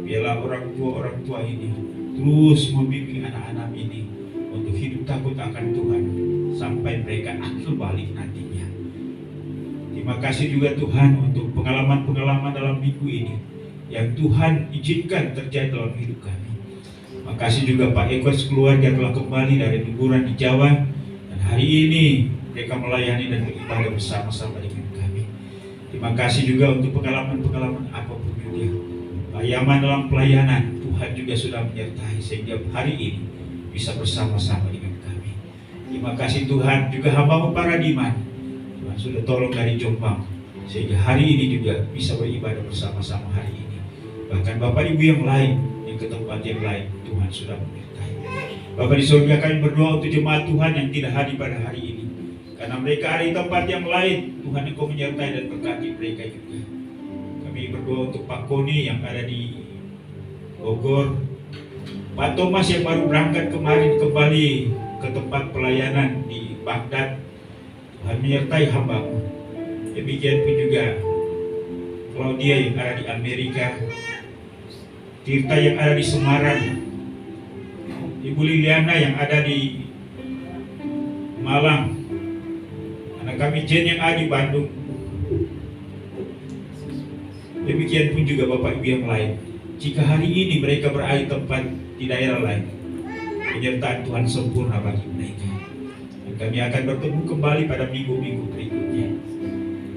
Biarlah orang tua ini terus membimbing anak-anak ini untuk hidup takut akan Tuhan sampai mereka akil balik nantinya. Terima kasih juga Tuhan untuk pengalaman-pengalaman dalam minggu ini yang Tuhan izinkan terjadi dalam hidup kami. Terima kasih juga Pak Eko keluarga telah kembali dari liburan di Jawa, dan hari ini mereka melayani dan beribadah bersama-sama dengan kami. Terima kasih juga untuk pengalaman-pengalaman apapun juga. Payaman dalam pelayanan, Tuhan juga sudah menyertai sehingga hari ini bisa bersama-sama dengan kami. Terima kasih Tuhan, juga hamba-Mu para Diman, Tuhan sudah tolong dari Jombang sehingga hari ini juga bisa beribadah bersama-sama hari ini. Bahkan Bapak Ibu yang lain yang ke tempat yang lain, Tuhan sudah menyertai. Bapak di surga, kami berdoa untuk jemaat Tuhan yang tidak hadir pada hari ini, karena mereka ada di tempat yang lain. Tuhan Engkau menyertai dan berkati mereka juga. Kami berdoa untuk Pak Koni yang ada di Bogor, Pak Thomas yang baru berangkat kemarin kembali ke tempat pelayanan di Baghdad. Tuhan menyertai hamba-Mu. Demikian pun juga Claudia yang ada di Amerika, Tirta yang ada di Semarang, Ibu Liliana yang ada di Malang, anak kami Jen yang ada di Bandung. Demikian pun juga Bapak Ibu yang lain. Jika hari ini mereka berada di tempat di daerah lain, penyertaan Tuhan sempurna bagi mereka. Dan kami akan bertemu kembali pada minggu-minggu berikutnya.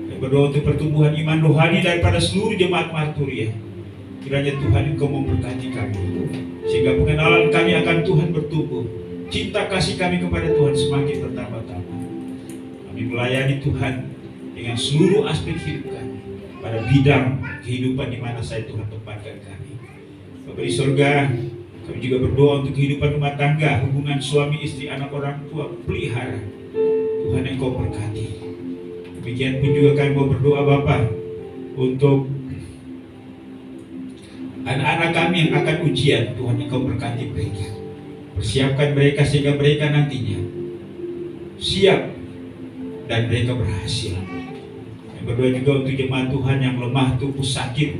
Kami berdoa untuk pertumbuhan iman rohani daripada seluruh jemaat Marturia. Kiranya Tuhan Engkau memberkati kami, sehingga pengenalan kami akan Tuhan bertumbuh. Cinta kasih kami kepada Tuhan semakin bertambah-tambah. Kami melayani Tuhan dengan seluruh aspek hidup kami, pada bidang kehidupan di mana saya Tuhan tempatkan kami. Bapa di surga, kami juga berdoa untuk kehidupan rumah tangga, hubungan suami istri, anak orang tua, pelihara. Tuhan Engkau berkati. Demikian pun juga kami mau berdoa Bapa untuk anak-anak kami yang akan ujian. Tuhan Engkau berkati mereka, persiapkan mereka sehingga mereka nantinya siap dan mereka berhasil. Kami berdoa juga untuk jemaat Tuhan yang lemah, tubuh sakit.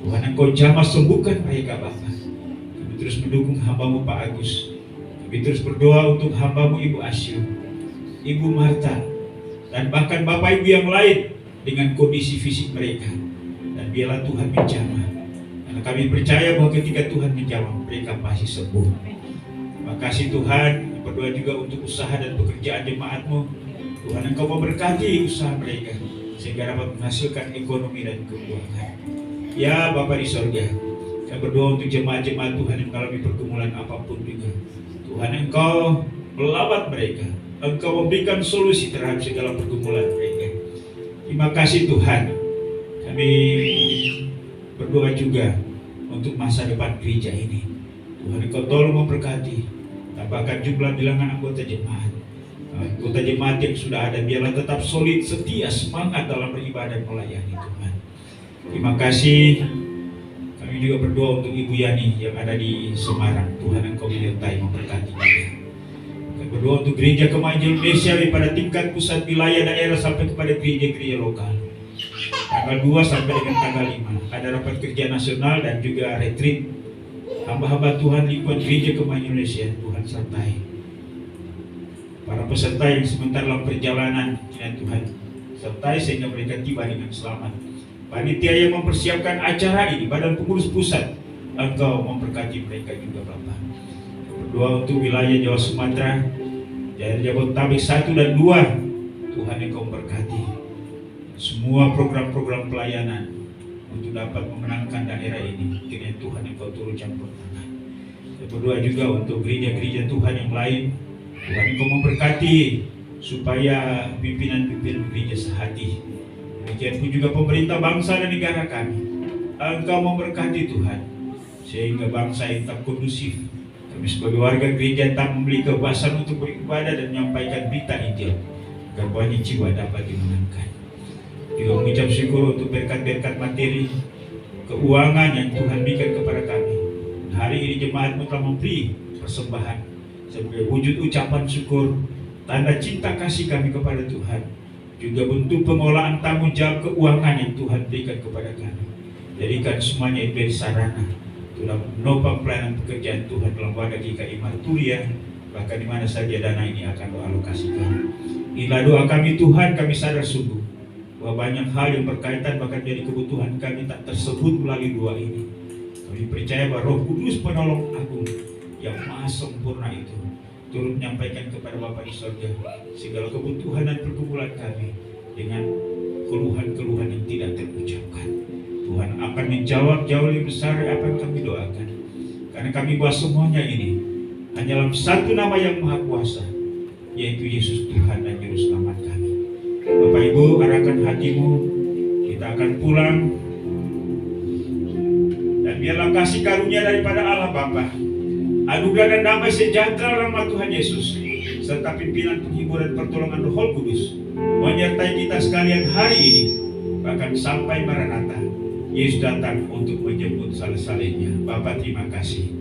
Tuhan Engkau jamah sembuhkan mereka Bapa. Kami terus mendukung hamba-Mu Pak Agus. Kami terus berdoa untuk hamba-Mu Ibu Asyu, Ibu Marta, dan bahkan Bapak Ibu yang lain dengan kondisi fisik mereka. Dan biarlah Tuhan menjamah. Karena kami percaya bahwa ketika Tuhan menjamah, mereka pasti sembuh. Terima kasih Tuhan. Kami berdoa juga untuk usaha dan pekerjaan jemaat-Mu. Tuhan Engkau memberkati usaha mereka sehingga dapat menghasilkan ekonomi dan keuangan. Ya Bapa di sorga, kami berdoa untuk jemaat-jemaat Tuhan yang mengalami pergumulan apapun juga. Tuhan Engkau melawat mereka, Engkau memberikan solusi terhadap segala pergumulan mereka. Terima kasih Tuhan. Kami berdoa juga untuk masa depan gereja ini. Tuhan Engkau tolong memberkati, tambahkan jumlah bilangan anggota jemaat. Anggota jemaat yang sudah ada biarlah tetap solid, setia, semangat dalam beribadah dan melayani Tuhan. Terima kasih. Kami Kami juga berdoa untuk Ibu Yani yang ada di Semarang. Tuhan Engkau menyertai memberkati dia. Kami berdoa untuk gereja Kemajuan Indonesia pada tingkat pusat, wilayah, daerah sampai kepada gereja-gereja lokal. Tanggal 2 sampai dengan tanggal 5 ada rapat kerja nasional dan juga retreat. Hamba-hamba Tuhan lingkungan gereja Kemajuan Indonesia, Tuhan sertai. Para peserta yang sebentar dalam perjalanan, Tuhan sertai sehingga mereka tiba dengan selamat. Panitia yang mempersiapkan acara ini, Badan Pengurus Pusat, Engkau memberkati mereka juga Bapak. Berdoa untuk wilayah Jawa Sumatera, Jabodetabek 1 dan 2, Tuhan Engkau memberkati semua program-program pelayanan untuk dapat memenangkan daerah ini. Kiranya Tuhan Engkau turun campur tangan. Saya berdoa juga untuk gereja-gereja Tuhan yang lain, Tuhan Engkau memberkati supaya pimpinan-pimpinan gereja sehati. Demikian pun juga pemerintah bangsa dan negara kami, Engkau memberkati Tuhan, sehingga bangsa yang tak kondusif. Kami sebagai warga gereja tak membeli kebebasan untuk beribadah dan menyampaikan berita Injil, agar banyak jiwa dapat dimenangkan. Juga mengucap syukur untuk berkat-berkat materi, keuangan yang Tuhan berikan kepada kami. Dan hari ini jemaatmu telah memberi persembahan sebagai wujud ucapan syukur, tanda cinta kasih kami kepada Tuhan. Juga bentuk pengolahan tanggung jawab keuangan yang Tuhan berikan kepada kami. Jadikan semuanya menjadi sarana dalam menopang pelayanan pekerjaan Tuhan dalam wadah GKI Marturia, bahkan di mana saja dana ini akan dialokasikan. Inilah doa kami Tuhan, kami sadar sungguh bahwa banyak hal yang berkaitan bahkan dari kebutuhan kami tak tersebut melalui doa ini. Kami percaya bahwa Roh Kudus penolong agung yang maha sempurna itu turut menyampaikan kepada Bapa di surga segala kebutuhan dan pergumulan kami dengan keluhan-keluhan yang tidak terucapkan. Tuhan akan menjawab jauh lebih besar apa yang kami doakan, karena kami bahwa semuanya ini hanya dalam satu nama yang maha kuasa, yaitu Yesus Tuhan dan Juru Selamat kami. Bapak Ibu, arahkan hatimu, kita akan pulang, dan biarlah kasih karunia daripada Allah Bapa, anugerah dan damai sejahtera dalam nama Tuhan Yesus, serta pimpinan penghiburan pertolongan Roh Kudus menyertai kita sekalian hari ini, bahkan sampai Maranatha, Yesus datang untuk menjemput saleh-salehnya. Bapa, terima kasih.